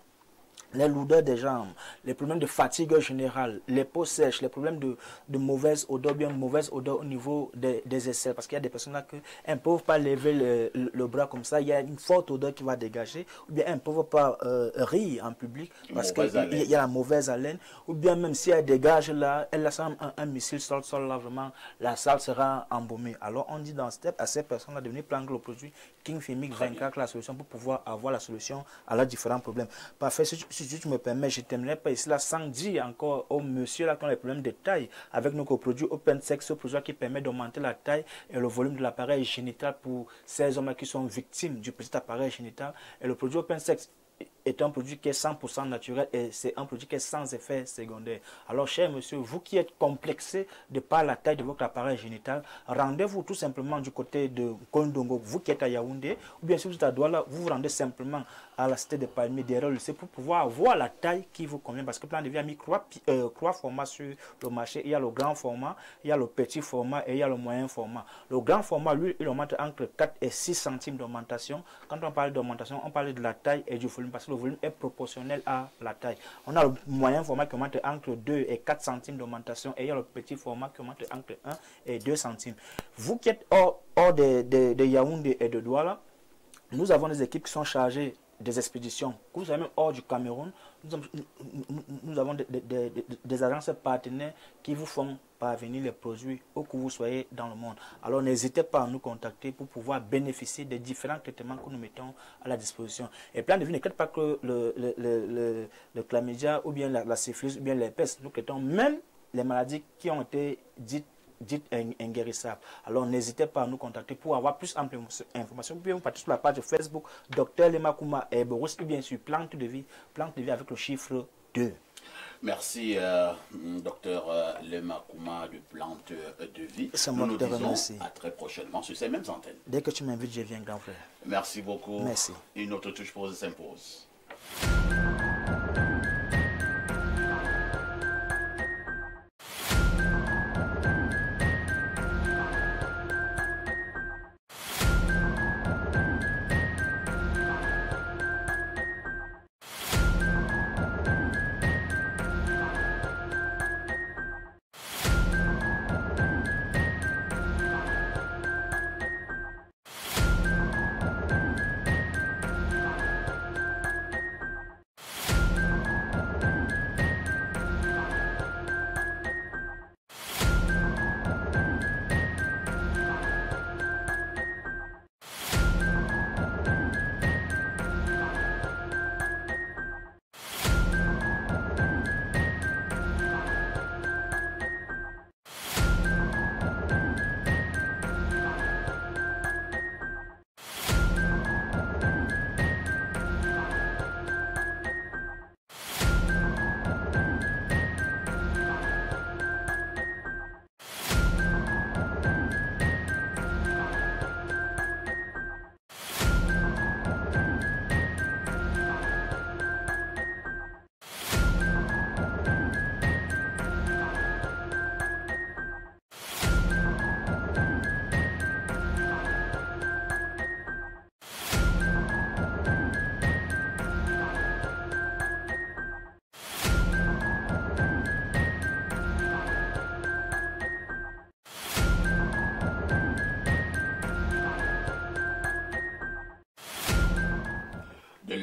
les lourdeurs des jambes, les problèmes de fatigue générale, les peaux sèches, les problèmes de mauvaise odeur, bien mauvaise odeur au niveau des aisselles, parce qu'il y a des personnes là qui ne peuvent pas lever le bras comme ça, il y a une forte odeur qui va dégager, ou bien elles ne peuvent pas rire en public, parce qu'il y a la mauvaise haleine, ou bien même si elle dégage là, elle laisse un missile sur le sol, là vraiment, la salle sera embaumée. Alors on dit dans ce step à ces personnes là de venir prendre le produit King Filmic 24 la solution pour pouvoir avoir la solution à leurs différents problèmes. Parfait, si tu me permets, je t'aimerais pas ici là sans dire encore aux monsieur là qui ont les problèmes de taille avec nos produits Open Sex, ce produit qui permet d'augmenter la taille et le volume de l'appareil génital pour ces hommes qui sont victimes du petit appareil génital. Et le produit Open Sex est un produit qui est 100% naturel et c'est un produit qui est sans effet secondaire. Alors, cher monsieur, vous qui êtes complexé de par la taille de votre appareil génital, rendez-vous tout simplement du côté de Kondongo, vous qui êtes à Yaoundé, ou bien si vous êtes à Douala, vous vous rendez simplement à la cité de Palmiers derrière le lycée pour pouvoir avoir la taille qui vous convient. Parce que Plan de Vie a mis 3 formats sur le marché. Il y a le grand format, il y a le petit format et il y a le moyen format. Le grand format, lui, il augmente entre 4 et 6 centimes d'augmentation. Quand on parle d'augmentation, on parle de la taille et du volume, parce que le volume est proportionnel à la taille. On a le moyen format qui augmente entre 2 et 4 centimes d'augmentation et il y a le petit format qui augmente entre 1 et 2 centimes. Vous qui êtes hors de Yaoundé et de Douala, nous avons des équipes qui sont chargées des expéditions. Vous savez, même hors du Cameroun, nous avons des agences partenaires qui vous font parvenir les produits où que vous soyez dans le monde. Alors n'hésitez pas à nous contacter pour pouvoir bénéficier des différents traitements que nous mettons à la disposition. Et Plan de Vie ne traite pas que le chlamydia ou bien la syphilis ou bien l'herpès. Nous traitons même les maladies qui ont été dites inguérissables. Alors n'hésitez pas à nous contacter pour avoir plus d'informations. Vous pouvez participer sur la page Facebook Dr Lema Kouma et Boris, ou bien sur Plante de Vie avec le chiffre 2. Merci, docteur Lema Kouma de Plante de Vie. Nous nous disons à très prochainement sur ces mêmes antennes. Dès que tu m'invites, je viens, grand frère. Merci beaucoup. Merci. Une autre touche pose s'impose.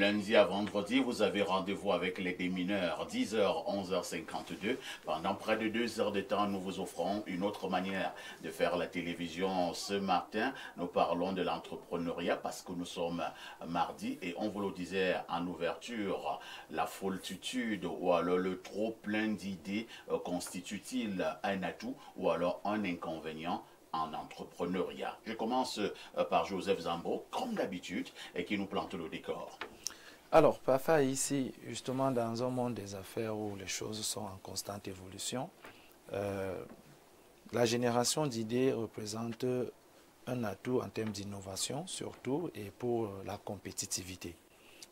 lundi à vendredi, vous avez rendez-vous avec les démineurs, 10h, 11h52. Pendant près de 2 heures de temps, nous vous offrons une autre manière de faire la télévision. Ce matin, nous parlons de l'entrepreneuriat parce que nous sommes mardi et on vous le disait en ouverture, la foultitude ou alors le trop plein d'idées constitue-t-il un atout ou alors un inconvénient en entrepreneuriat? Je commence par Joseph Zambo, comme d'habitude, et qui nous plante le décor. Alors, parfois ici, justement, dans un monde des affaires où les choses sont en constante évolution, la génération d'idées représente un atout en termes d'innovation, surtout, et pour la compétitivité.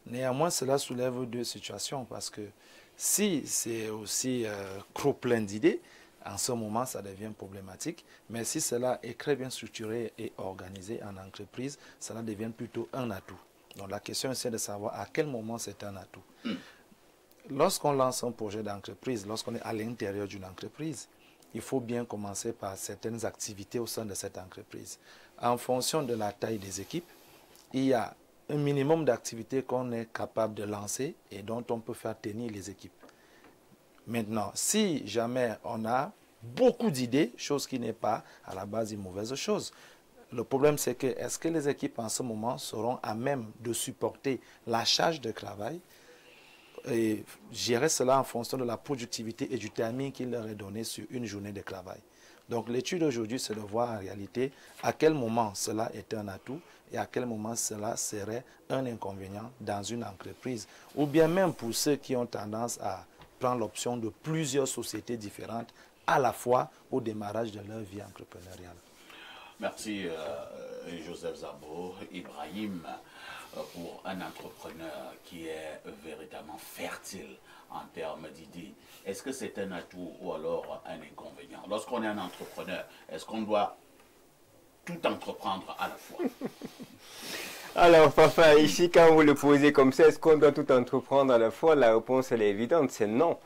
Néanmoins, cela soulève deux situations, parce que si c'est aussi trop plein d'idées, en ce moment, ça devient problématique. Mais si cela est très bien structuré et organisé en entreprise, cela devient plutôt un atout. Donc la question c'est de savoir à quel moment c'est un atout. Lorsqu'on lance un projet d'entreprise, lorsqu'on est à l'intérieur d'une entreprise, il faut bien commencer par certaines activités au sein de cette entreprise. En fonction de la taille des équipes, il y a un minimum d'activités qu'on est capable de lancer et dont on peut faire tenir les équipes. Maintenant, si jamais on a beaucoup d'idées, chose qui n'est pas à la base une mauvaise chose, le problème c'est que est-ce que les équipes en ce moment seront à même de supporter la charge de travail et gérer cela en fonction de la productivité et du timing qu'il leur est donné sur une journée de travail. Donc l'étude aujourd'hui c'est de voir en réalité à quel moment cela est un atout et à quel moment cela serait un inconvénient dans une entreprise ou bien même pour ceux qui ont tendance à prendre l'option de plusieurs sociétés différentes à la fois au démarrage de leur vie entrepreneuriale. Merci Joseph Zabo. Ibrahim, pour un entrepreneur qui est véritablement fertile en termes d'idées, est-ce que c'est un atout ou alors un inconvénient? Lorsqu'on est un entrepreneur, est-ce qu'on doit tout entreprendre à la fois? Alors, papa, ici, quand vous le posez comme ça, est-ce qu'on doit tout entreprendre à la fois? La réponse, elle est évidente, c'est non.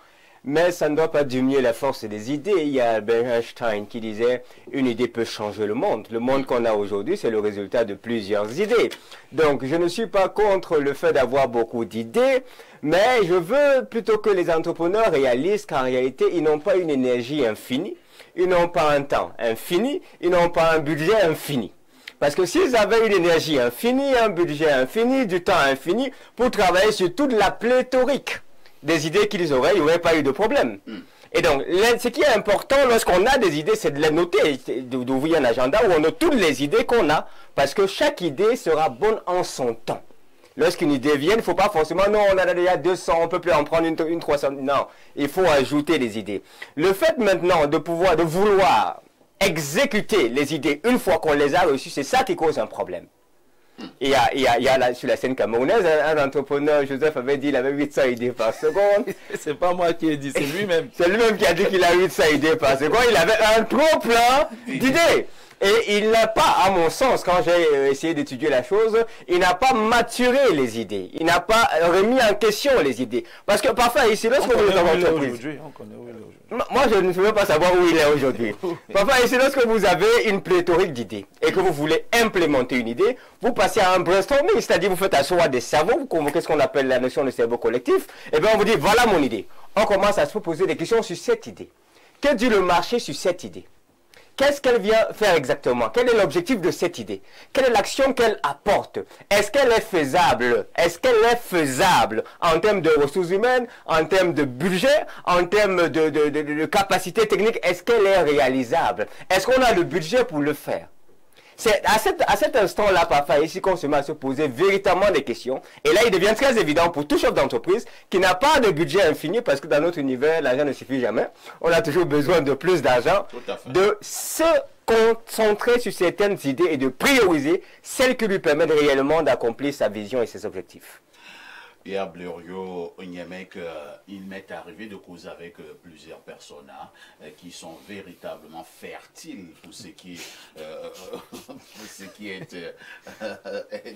Mais ça ne doit pas diminuer la force des idées. Il y a Albert Einstein qui disait « Une idée peut changer le monde ». Le monde qu'on a aujourd'hui, c'est le résultat de plusieurs idées. Donc, je ne suis pas contre le fait d'avoir beaucoup d'idées, mais je veux plutôt que les entrepreneurs réalisent qu'en réalité, ils n'ont pas une énergie infinie, ils n'ont pas un temps infini, ils n'ont pas un budget infini. Parce que s'ils avaient une énergie infinie, un budget infini, du temps infini, pour travailler sur toute la pléthorique des idées qu'ils auraient, il n'y aurait pas eu de problème. Et donc, ce qui est important lorsqu'on a des idées, c'est de les noter, d'ouvrir un agenda où on note toutes les idées qu'on a, parce que chaque idée sera bonne en son temps. Lorsqu'une idée vient, il ne faut pas forcément, non, on en a déjà 200, on ne peut plus en prendre une 300. Non, il faut ajouter des idées. Le fait maintenant de vouloir exécuter les idées une fois qu'on les a reçues, c'est ça qui cause un problème. Il y a là, sur la scène camerounaise, un entrepreneur, Joseph, avait dit qu'il avait 800 idées par seconde. C'est pas moi qui ai dit, c'est lui-même. C'est lui-même qui a dit qu'il a 800 idées par seconde. Il avait un trop plein d'idées. Et il n'a pas, à mon sens, quand j'ai essayé d'étudier la chose, il n'a pas maturé les idées. Il n'a pas remis en question les idées. Parce que parfois, ici, lorsque vous êtes en entreprise, moi, je ne veux pas savoir où il est aujourd'hui. Parfois, ici, lorsque vous avez une pléthorique d'idées et que vous voulez implémenter une idée, vous passez à un brainstorming, c'est-à-dire vous faites asseoir des cerveaux, vous convoquez ce qu'on appelle la notion de cerveau collectif, et bien on vous dit, voilà mon idée. On commence à se poser des questions sur cette idée. Que dit le marché sur cette idée? Qu'est-ce qu'elle vient faire exactement? Quel est l'objectif de cette idée? Quelle est l'action qu'elle apporte? Est-ce qu'elle est faisable? Est-ce qu'elle est faisable en termes de ressources humaines, en termes de budget, en termes de capacité technique? Est-ce qu'elle est réalisable? Est-ce qu'on a le budget pour le faire? C'est à cet instant-là, parfois, ici, qu'on se met à se poser véritablement des questions. Et là, il devient très évident pour tout chef d'entreprise qui n'a pas de budget infini, parce que dans notre univers, l'argent ne suffit jamais. On a toujours besoin de plus d'argent, de se concentrer sur certaines idées et de prioriser celles qui lui permettent réellement d'accomplir sa vision et ses objectifs. Et à Blériot, il m'est arrivé de causer avec plusieurs personnes qui sont véritablement fertiles pour ce qui est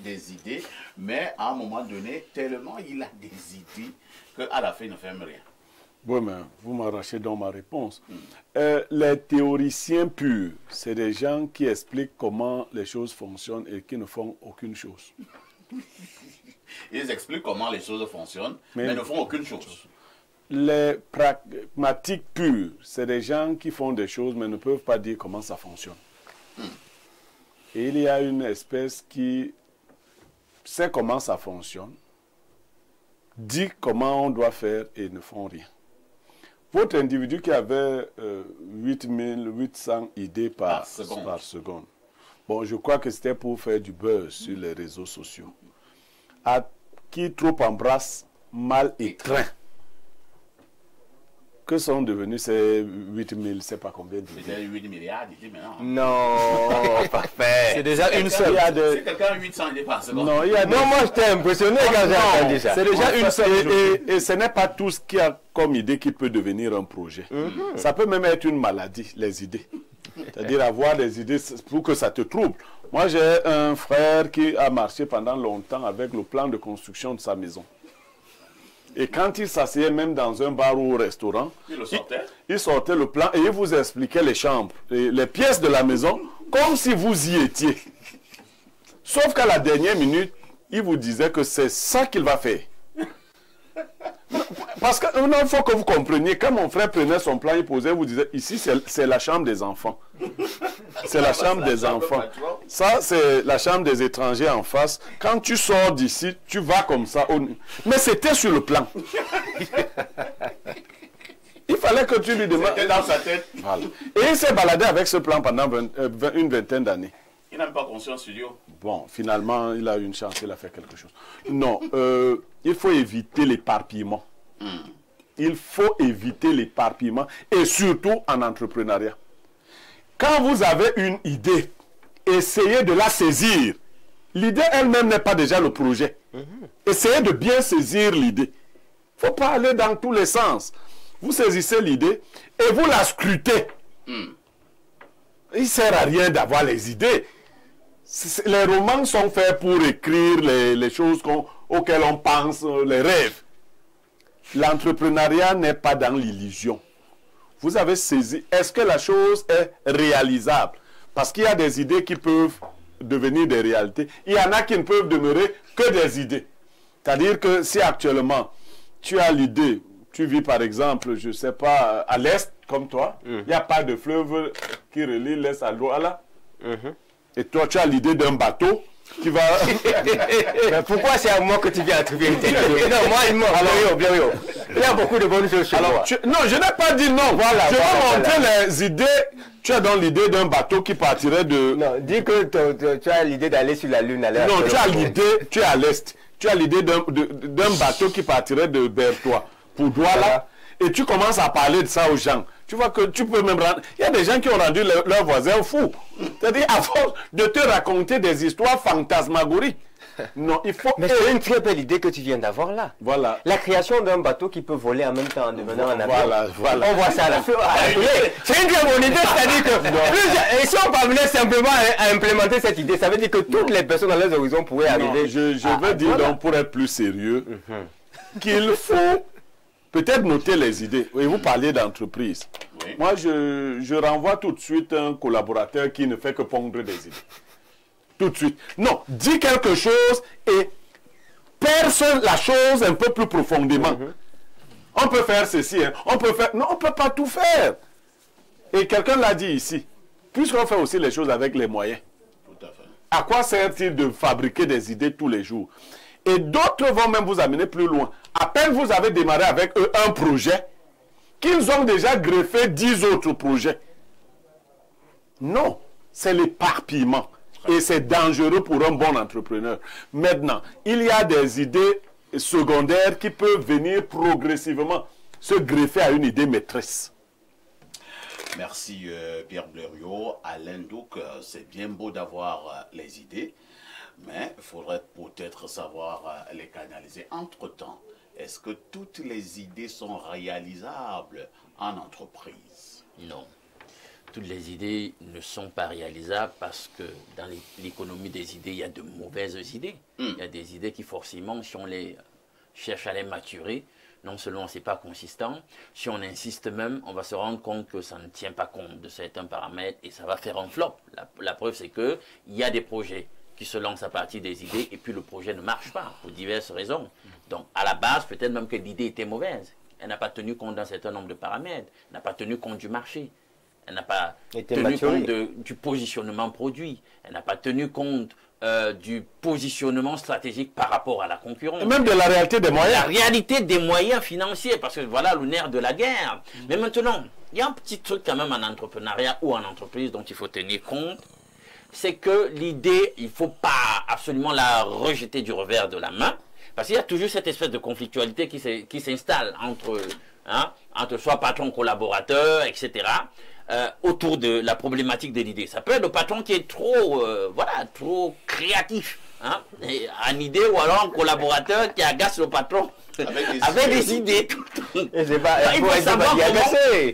des idées, mais à un moment donné, tellement il a des idées qu'à la fin, il ne fait rien. Oui, mais vous m'arrachez dans ma réponse. Les théoriciens purs, c'est des gens qui expliquent comment les choses fonctionnent et qui ne font aucune chose. Ils expliquent comment les choses fonctionnent, mais ne font aucune chose. Les pragmatiques purs, c'est des gens qui font des choses, mais ne peuvent pas dire comment ça fonctionne. Et il y a une espèce qui sait comment ça fonctionne, dit comment on doit faire et ne font rien. Votre individu qui avait 8800 idées par seconde. Bon, je crois que c'était pour faire du buzz sur les réseaux sociaux. À qui trop embrasse, mal étreint. Que sont devenus ces 8000, je ne sais pas combien d'idées. C'est 8 milliards d'idées maintenant. Non, parfait. C'est déjà une seule. C'est quelqu'un 800 idées par seconde. Non, moi j'étais impressionné quand j'ai entendu ça. C'est déjà une seule. Et ce n'est pas tout ce qu'il y a comme idée qui peut devenir un projet. Ça peut même être une maladie, les idées. C'est-à-dire avoir des idées pour que ça te trouble. Moi, j'ai un frère qui a marché pendant longtemps avec le plan de construction de sa maison. Et quand il s'asseyait même dans un bar ou au restaurant, il sortait le plan et il vous expliquait les chambres, les pièces de la maison, comme si vous y étiez. Sauf qu'à la dernière minute, il vous disait que c'est ça qu'il va faire. Parce que non, il faut que vous compreniez, quand mon frère prenait son plan, il posait, il vous disait, ici c'est la chambre des enfants. C'est la chambre des enfants. Ça, c'est la chambre des étrangers en face. Quand tu sors d'ici, tu vas comme ça. Mais c'était sur le plan. Il fallait que tu lui demandes. C'était dans sa tête. Voilà. Et il s'est baladé avec ce plan pendant une vingtaine d'années. Il n'a même pas conscience, studio. Bon, finalement, il a eu une chance, il a fait quelque chose. Non, il faut éviter l'éparpillement. Il faut éviter l'éparpillement, et surtout en entrepreneuriat. Quand vous avez une idée, essayez de la saisir. L'idée elle-même n'est pas déjà le projet. Essayez de bien saisir l'idée. Il ne faut pas aller dans tous les sens. Vous saisissez l'idée et vous la scrutez. Il ne sert à rien d'avoir les idées. Les romans sont faits pour écrire les choses auxquelles on pense, les rêves. L'entrepreneuriat n'est pas dans l'illusion. Vous avez saisi, est-ce que la chose est réalisable? Parce qu'il y a des idées qui peuvent devenir des réalités. Il y en a qui ne peuvent demeurer que des idées. C'est-à-dire que si actuellement, tu as l'idée, tu vis par exemple, je ne sais pas, à l'est, comme toi, il n'y a pas de fleuve qui relie l'est à l'ouest. Et toi, tu as l'idée d'un bateau qui va... Mais pourquoi c'est à moi que tu viens à trouver une tête? Non, moi, il y a beaucoup de bonnes choses chez moi. Non, je n'ai pas dit non. Voilà, je vais montrer les idées. Tu as donc l'idée d'un bateau qui partirait de... Non, dis que tu as l'idée d'aller sur la Lune à l'est. Non, tu as l'idée, tu es à l'est. Tu as l'idée d'un bateau qui partirait de Bertois pour Douala. Et tu commences à parler de ça aux gens. Tu vois que tu peux même rendre... Il y a des gens qui ont rendu leurs voisins fous. C'est-à-dire, à force de te raconter des histoires fantasmagoriques. Non, il faut... Mais c'est une très belle idée que tu viens d'avoir là. Voilà. La création d'un bateau qui peut voler en même temps en devenant un avion. Voilà. On voit ça à la fin. C'est une très bonne idée, c'est-à-dire que... Et si on parvenait simplement à implémenter cette idée, ça veut dire que toutes les personnes dans les horizons pourraient arriver... Je veux dire, donc, pour être plus sérieux, qu'il faut... peut-être noter les idées. Et vous parlez d'entreprise. Oui. Moi, je renvoie tout de suite un collaborateur qui ne fait que pondre des idées. Tout de suite. Non, dis quelque chose et perce la chose un peu plus profondément. On peut faire ceci, hein. On peut faire... Non, on ne peut pas tout faire. Et quelqu'un l'a dit ici. Puisqu'on fait aussi les choses avec les moyens. Tout à fait. À quoi sert-il de fabriquer des idées tous les jours? Et d'autres vont même vous amener plus loin. À peine vous avez démarré avec eux un projet, qu'ils ont déjà greffé 10 autres projets. Non, c'est l'éparpillement. Et c'est dangereux pour un bon entrepreneur. Maintenant, il y a des idées secondaires qui peuvent venir progressivement se greffer à une idée maîtresse. Merci Pierre Blériot. Alain Douc, c'est bien beau d'avoir les idées, mais il faudrait peut-être savoir les canaliser. Entre-temps, est-ce que toutes les idées sont réalisables en entreprise? Non. Toutes les idées ne sont pas réalisables parce que dans l'économie des idées, il y a de mauvaises idées. Il y a des idées qui forcément, si on les cherche à les maturer, non seulement c'est pas consistant, si on insiste même, on va se rendre compte que ça ne tient pas compte de certains paramètres et ça va faire un flop. La preuve, c'est qu'il y a des projets qui se lance à partir des idées et puis le projet ne marche pas pour diverses raisons. Donc à la base, peut-être même que l'idée était mauvaise. Elle n'a pas tenu compte d'un certain nombre de paramètres. Elle n'a pas tenu compte du marché. Elle n'a pas tenu compte du positionnement produit. Elle n'a pas tenu compte du positionnement stratégique par rapport à la concurrence. Et même de la réalité des moyens. La réalité des moyens financiers, parce que voilà le nerf de la guerre. Mais maintenant, il y a un petit truc quand même en entrepreneuriat ou en entreprise dont il faut tenir compte. C'est que l'idée, il ne faut pas absolument la rejeter du revers de la main. Parce qu'il y a toujours cette espèce de conflictualité qui s'installe entre soit patron, collaborateur, etc. Autour de la problématique de l'idée. Ça peut être le patron qui est trop, trop créatif en idée, ou alors un collaborateur qui agace le patron avec des idées tout le temps.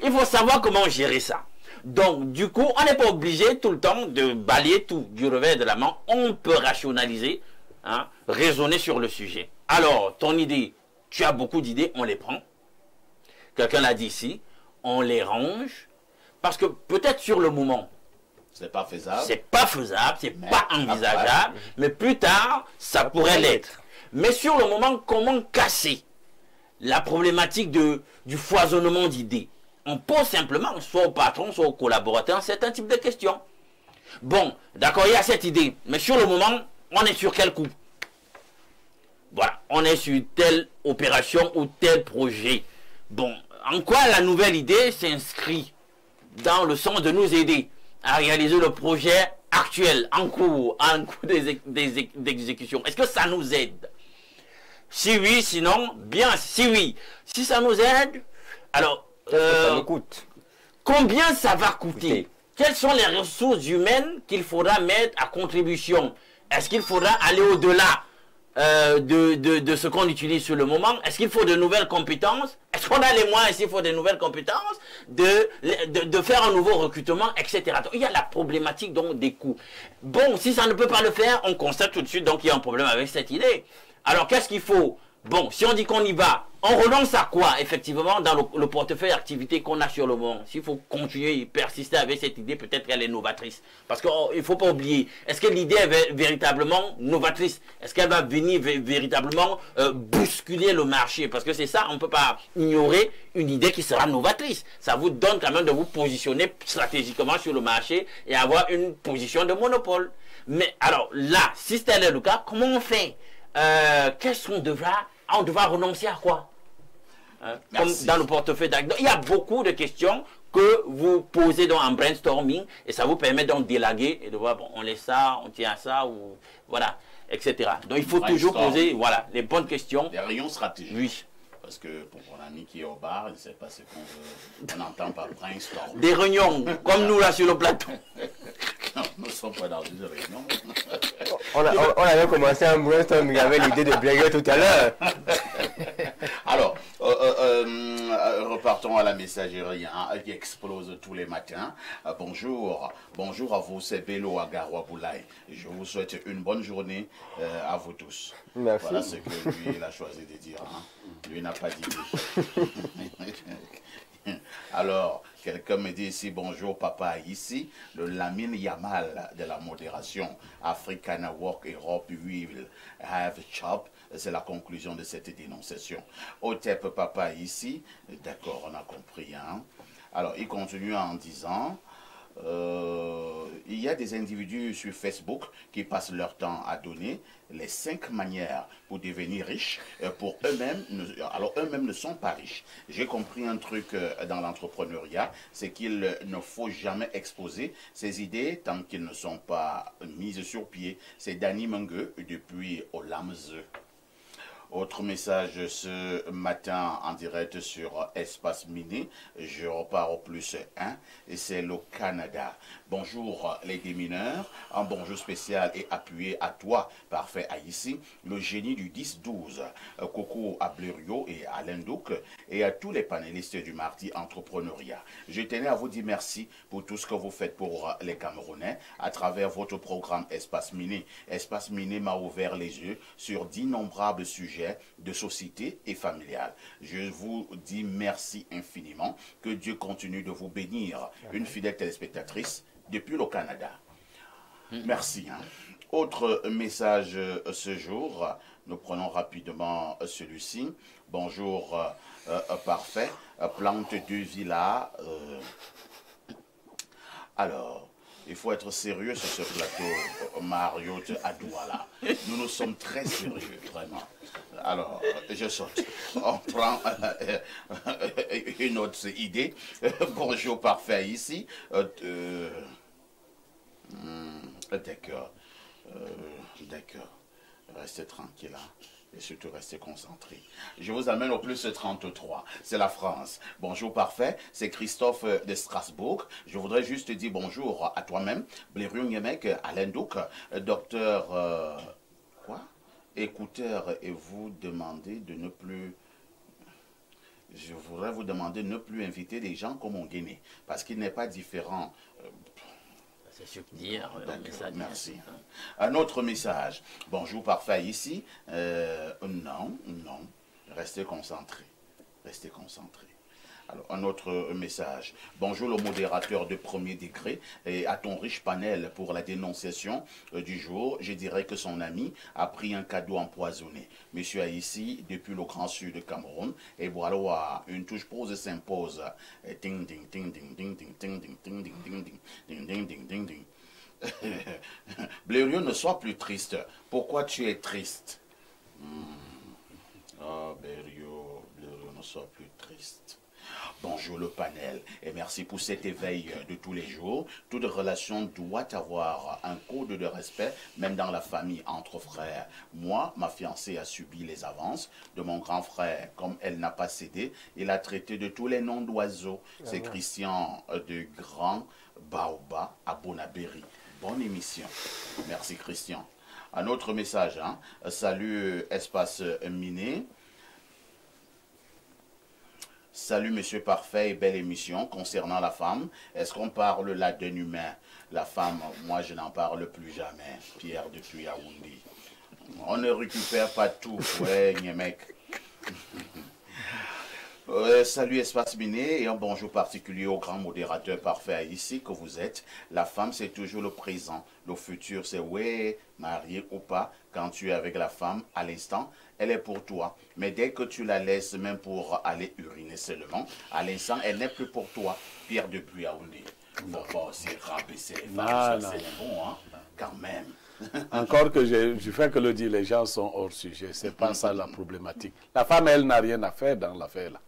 Il faut savoir comment gérer ça. Donc, du coup, on n'est pas obligé tout le temps de balayer tout du revers de la main. On peut rationaliser, raisonner sur le sujet. Alors, ton idée, tu as beaucoup d'idées, on les prend. Quelqu'un l'a dit ici, on les range. Parce que peut-être sur le moment, c'est pas faisable. C'est pas faisable, c'est pas envisageable. Mais plus tard, ça pourrait l'être. Mais sur le moment, comment casser la problématique du foisonnement d'idées? On pose simplement, soit au patron, soit au collaborateur, un certain type de questions. Bon, d'accord, il y a cette idée. Mais sur le moment, on est sur quel coup? Voilà, on est sur telle opération ou tel projet. Bon, en quoi la nouvelle idée s'inscrit dans le sens de nous aider à réaliser le projet actuel, en cours d'exécution? Est-ce que ça nous aide? Si oui, sinon, bien. Si oui, si ça nous aide, alors, ça nous coûte. Combien ça va coûter? Quelles sont les ressources humaines qu'il faudra mettre à contribution? Est-ce qu'il faudra aller au-delà de ce qu'on utilise sur le moment? Est-ce qu'il faut de nouvelles compétences? Est-ce qu'on a les moyens, s'il faut de nouvelles compétences, de faire un nouveau recrutement, etc. Donc, il y a la problématique donc, des coûts. Bon, si ça ne peut pas le faire, on constate tout de suite donc il y a un problème avec cette idée. Alors, qu'est-ce qu'il faut? Bon, si on dit qu'on y va, on renonce à quoi, effectivement, dans le portefeuille d'activités qu'on a sur le moment? S'il faut continuer et persister avec cette idée, peut-être qu'elle est novatrice. Parce qu'il ne faut pas oublier, est-ce que l'idée est véritablement novatrice? Est-ce qu'elle va venir véritablement bousculer le marché? Parce que c'est ça, on ne peut pas ignorer une idée qui sera novatrice. Ça vous donne quand même de vous positionner stratégiquement sur le marché et avoir une position de monopole. Mais alors là, si tel est le cas, comment on fait? Qu'est-ce qu'on devra... On devra renoncer à quoi? Comme dans le portefeuille d'actifs. Il y a beaucoup de questions que vous posez dans un brainstorming et ça vous permet donc d'élaguer et de voir, bon, on laisse ça, on tient à ça, ou voilà, etc. Donc il faut toujours poser les bonnes questions. Des réunions stratégiques. Oui. Parce que pour mon ami qui est au bar, il ne sait pas ce qu'on veut. On n'entend pas brainstorm. Des réunions, comme nous là sur le plateau. Non, nous ne sommes pas dans une réunion. On avait commencé un brainstorm, il y avait l'idée de blaguer tout à l'heure. Alors, repartons à la messagerie qui explose tous les matins. Bonjour à vous, c'est Bello à Garoua Boulaye. Je vous souhaite une bonne journée à vous tous. Merci. Voilà ce que lui, il a choisi de dire. Lui n'a pas dit. Alors, quelqu'un me dit ici, bonjour papa, ici, le Lamine Yamal de la modération, Africana Work Europe will have chop, c'est la conclusion de cette dénonciation. Otep papa ici, d'accord, on a compris. Alors, il continue en disant... il y a des individus sur Facebook qui passent leur temps à donner les 5 manières pour devenir riche pour eux-mêmes. Alors eux-mêmes ne sont pas riches. J'ai compris un truc dans l'entrepreneuriat, c'est qu'il ne faut jamais exposer ses idées tant qu'elles ne sont pas mises sur pied. C'est Danny Mengue depuis Olamze. Autre message ce matin en direct sur Espace Mini. Je repars au plus 1 et c'est le Canada. Bonjour les démineurs. Un bonjour spécial et appuyé à toi, parfait Haïti, le génie du 10-12. Coco à Blériot et à Lendouk et à tous les panélistes du mardi entrepreneuriat. Je tenais à vous dire merci pour tout ce que vous faites pour les Camerounais à travers votre programme Espace Mini. Espace Mini m'a ouvert les yeux sur d'innombrables sujets de société et familiale. Je vous dis merci infiniment. Que Dieu continue de vous bénir. Une fidèle téléspectatrice depuis le Canada. Merci. Autre message ce jour, nous prenons rapidement celui-ci. Bonjour, parfait. Plante de villa. Alors, il faut être sérieux sur ce plateau, Mariotte à Douala. Nous sommes très sérieux, vraiment. Alors, je saute. On prend une autre idée. Bonjour, parfait, ici. D'accord. D'accord. Restez tranquille, hein, et surtout restez concentrés. Je vous amène au plus 33. C'est la France. Bonjour, parfait. C'est Christophe de Strasbourg. Je voudrais juste dire bonjour à toi-même, Blérion Yemek, Alain Douk, docteur... quoi? Écouteur, et vous demandez de ne plus... Je voudrais vous demander de ne plus inviter des gens comme on Guinée, parce qu'il n'est pas différent... C'est subtil, merci. Un autre message. Bonjour, parfait, ici. Non, non. Restez concentrés. Restez concentrés. Alors, un autre message. Bonjour, le modérateur de premier degré. Et à ton riche panel pour la dénonciation du jour, je dirais que son ami a pris un cadeau empoisonné. Monsieur ici, depuis le Grand Sud de Cameroun, et voilà, une touche pause s'impose. Ding, ding, ding, ding, ding, ding, ding, ding, ding, ding, ding, ding, ding, ding, ding, ding. Blérion, ne sois plus triste. Pourquoi tu es triste? Oh, Blérion, ne sois plus triste. Bonjour le panel et merci pour cet éveil de tous les jours. Toute relation doit avoir un code de respect, même dans la famille entre frères. Moi, ma fiancée a subi les avances de mon grand frère. Comme elle n'a pas cédé, il a traité de tous les noms d'oiseaux. C'est Christian de Grand Baoba à Bonabéry. Bonne émission. Merci Christian. Un autre message. Salut espace miné. Salut Monsieur Parfait et belle émission concernant la femme. Est-ce qu'on parle là d'un humain? La femme, moi je n'en parle plus jamais. Pierre depuis Yaoundé. On ne récupère pas tout. Ouais, mec. Salut Espace Miné et un bonjour particulier au grand modérateur parfait ici que vous êtes. La femme c'est toujours le présent, le futur c'est ouais, marié ou pas, quand tu es avec la femme à l'instant, elle est pour toi. Mais dès que tu la laisses même pour aller uriner seulement, à l'instant elle n'est plus pour toi. Pierre depuis Yaoundé. Faut pas aussi rabaisser les femmes, ça c'est bon hein, quand même. Encore que je fais que le dire, les gens sont hors sujet, c'est pas ça la problématique. La femme elle n'a rien à faire dans l'affaire là.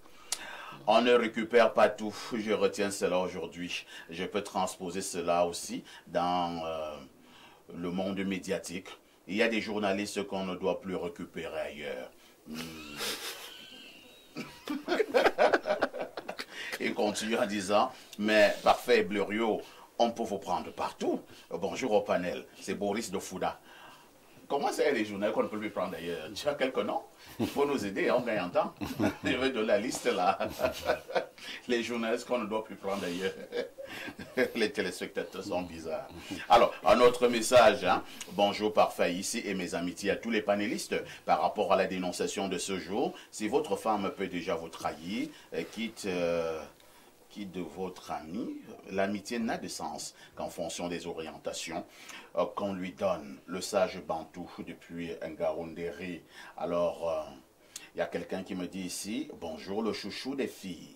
On ne récupère pas tout. Je retiens cela aujourd'hui. Je peux transposer cela aussi dans le monde médiatique. Il y a des journalistes qu'on ne doit plus récupérer ailleurs. Il continue en disant, mais parfait Blériot, on peut vous prendre partout. Bonjour au panel, c'est Boris de Fouda. Comment c'est les journaux qu'on ne peut plus prendre d'ailleurs? Tu as quelques noms? Il faut nous aider, on gagne en temps. Je vais de la liste là. Les journalistes qu'on ne doit plus prendre d'ailleurs. Les téléspectateurs sont bizarres. Alors, un autre message. Bonjour parfait ici et mes amitiés à tous les panélistes. Par rapport à la dénonciation de ce jour, si votre femme peut déjà vous trahir, quitte de votre ami, l'amitié n'a de sens qu'en fonction des orientations qu'on lui donne. Le sage Bantou depuis Ngaoundéry. Alors, il y a quelqu'un qui me dit ici, bonjour le chouchou des filles.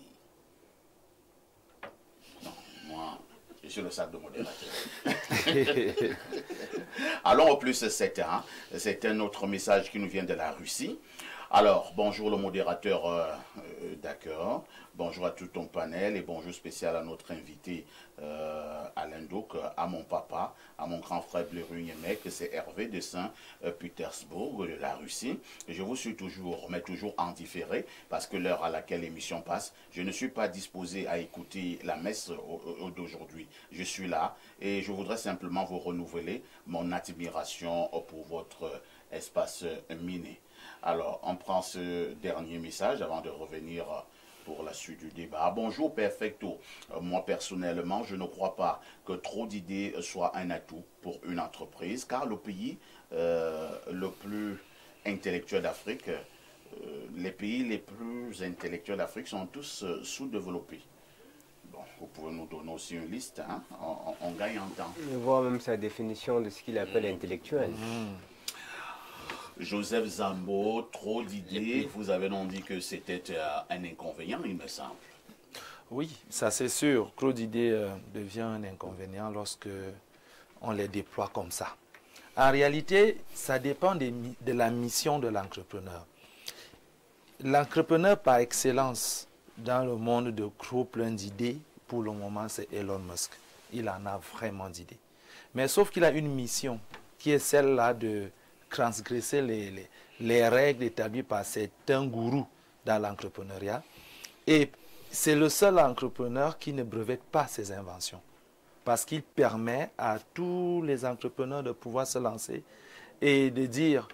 Non, moi, je suis le sac de modérateur. Allons au plus 7 ans. C'est un autre message qui nous vient de la Russie. Alors, bonjour le modérateur, d'accord. Bonjour à tout ton panel et bonjour spécial à notre invité Alain Douk, à mon papa, à mon grand frère Blérion Yemek, c'est Hervé de Saint-Pétersbourg de la Russie. Je vous suis toujours, mais toujours en différé, parce que l'heure à laquelle l'émission passe, je ne suis pas disposé à écouter la messe d'aujourd'hui. Je suis là et je voudrais simplement vous renouveler mon admiration pour votre espace miné. Alors, on prend ce dernier message avant de revenir pour la suite du débat. Bonjour, Perfecto. Moi, personnellement, je ne crois pas que trop d'idées soit un atout pour une entreprise, car le pays le plus intellectuel d'Afrique, les pays les plus intellectuels d'Afrique sont tous sous-développés. Bon, Vous pouvez nous donner aussi une liste, hein? On gagne en temps. Et voir même sa définition de ce qu'il appelle intellectuel. Joseph Zambo, trop d'idées. Vous avez non dit que c'était un inconvénient, il me semble. Oui, ça c'est sûr. Trop d'idées devient un inconvénient lorsque on les déploie comme ça. En réalité, ça dépend de la mission de l'entrepreneur. L'entrepreneur par excellence dans le monde de gros plein d'idées, pour le moment, c'est Elon Musk. Il en a vraiment d'idées. Mais sauf qu'il a une mission qui est celle-là de transgresser les règles établies par certains gourous dans l'entrepreneuriat. Et c'est le seul entrepreneur qui ne brevette pas ses inventions. Parce qu'il permet à tous les entrepreneurs de pouvoir se lancer et de dire,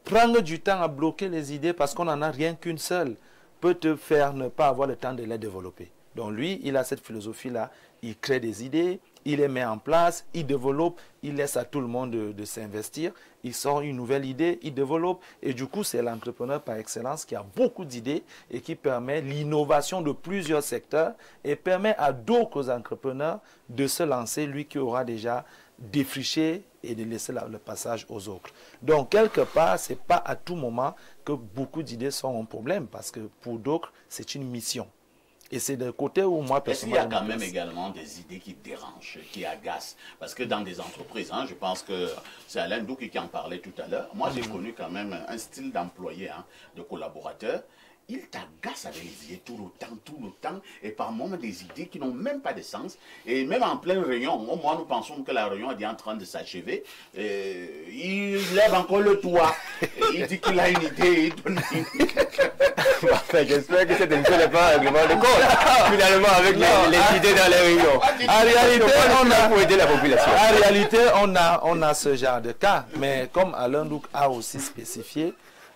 prendre du temps à bloquer les idées parce qu'on n'en a rien qu'une seule peut te faire ne pas avoir le temps de les développer. Donc lui, il a cette philosophie-là, il crée des idées, il les met en place, il développe, il laisse à tout le monde de s'investir, il sort une nouvelle idée, il développe, et du coup, c'est l'entrepreneur par excellence qui a beaucoup d'idées et qui permet l'innovation de plusieurs secteurs et permet à d'autres entrepreneurs de se lancer, lui qui aura déjà défriché et de laisser le passage aux autres. Donc, quelque part, ce n'est pas à tout moment que beaucoup d'idées sont un problème, parce que pour d'autres, c'est une mission. Et c'est le côté où moi, personnellement... Est-ce qu'il y a quand même également des idées qui dérangent, qui agacent? Parce que dans des entreprises, hein, je pense que c'est Alain Douki qui en parlait tout à l'heure. Moi, j'ai connu quand même un style d'employé, hein, de collaborateur. Il t'agace avec les idées tout le temps, et par moments des idées qui n'ont même pas de sens. Et même en pleine réunion, moi nous pensons que la réunion est en train de s'achever. Il lève encore le toit. Il dit qu'il a une idée. J'espère que cette émission n'est pas un règlement de compte. Finalement, avec les idées dans les réunions. En réalité, on a ce genre de cas. Mais comme Alain Douk a aussi spécifié,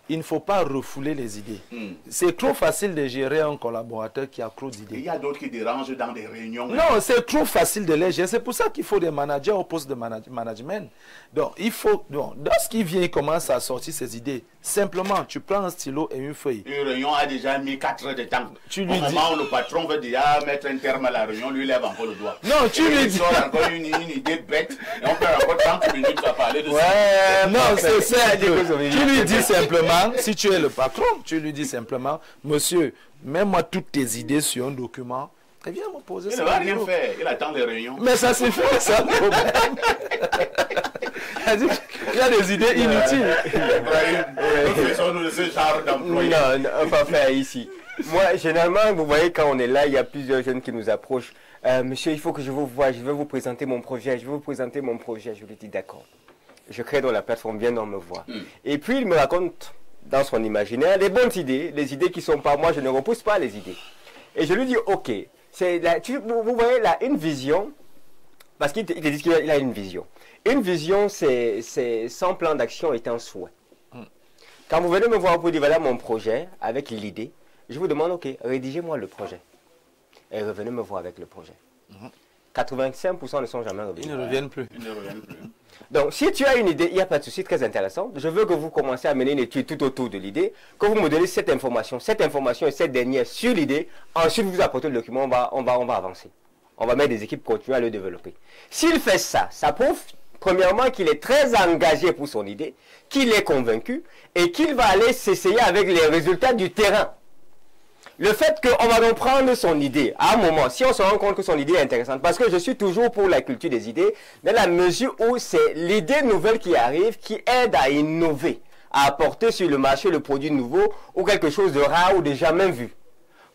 il ne faut pas refouler les idées. C'est trop facile de gérer un collaborateur qui a trop d'idées. Il y a d'autres qui dérangent dans des réunions. Non, c'est trop facile de les gérer. C'est pour ça qu'il faut des managers au poste de management. Donc, lorsqu'il vient, il commence à sortir ses idées. Simplement, tu prends un stylo et une feuille. Une réunion a déjà mis 4 heures de temps. Tu lui dis... Au moment où le patron veut déjà mettre un terme à la réunion, lui lève encore le doigt. Non, tu lui dis... Il sort encore une idée bête et on peut encore 30 minutes à parler de ça. Ouais, non, c'est ça. Tu lui dis simplement, si tu es le patron, tu lui dis simplement, monsieur, mets-moi toutes tes idées sur un document. Et viens me poser ça. Il ne va rien faire, il attend les réunions. Mais ça se fait, ça le problème. Il y a des idées inutiles. Nous faisons ce genre d'employés. Non, on va faire ici. Moi, généralement, vous voyez, quand on est là, il y a plusieurs jeunes qui nous approchent. Monsieur, il faut que je vous voie, je vais vous présenter mon projet, je lui dis d'accord. Je crée dans la plateforme, viens dans me voir. Et puis, il me raconte dans son imaginaire des bonnes idées, les idées qui sont pas moi, je ne repousse pas les idées. Et je lui dis, ok, vous voyez là, une vision, parce qu'il te dit qu'il a une vision. Une vision, c'est sans plan d'action est un souhait. Quand vous venez me voir pour dire, voilà mon projet, avec l'idée, je vous demande, ok, rédigez-moi le projet. Et revenez me voir avec le projet. 85% ne sont jamais revenus. Ils ne reviennent plus. Donc, si tu as une idée, il n'y a pas de souci, très intéressant. Je veux que vous commenciez à mener une étude tout autour de l'idée, que vous me donnez cette information et cette dernière sur l'idée. Ensuite, vous apportez le document, on va avancer. On va mettre des équipes continuer à le développer. S'il fait ça, ça prouve, premièrement, qu'il est très engagé pour son idée, qu'il est convaincu et qu'il va aller s'essayer avec les résultats du terrain. Le fait qu'on va donc prendre son idée, à un moment, si on se rend compte que son idée est intéressante, parce que je suis toujours pour la culture des idées, dans la mesure où c'est l'idée nouvelle qui arrive, qui aide à innover, à apporter sur le marché le produit nouveau, ou quelque chose de rare ou de jamais vu.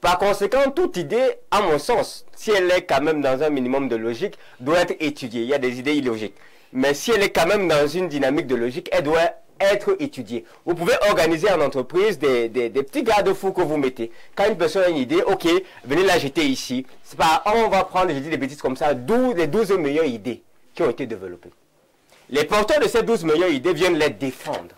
Par conséquent, toute idée, à mon sens, si elle est quand même dans un minimum de logique, doit être étudiée. Il y a des idées illogiques. Mais si elle est quand même dans une dynamique de logique, elle doit être étudiée. Vous pouvez organiser en entreprise des petits garde-fous que vous mettez. Quand une personne a une idée, ok, venez la jeter ici. C'est pas, on va prendre, je dis des bêtises comme ça, les 12 meilleures idées qui ont été développées. Les porteurs de ces 12 meilleures idées viennent les défendre.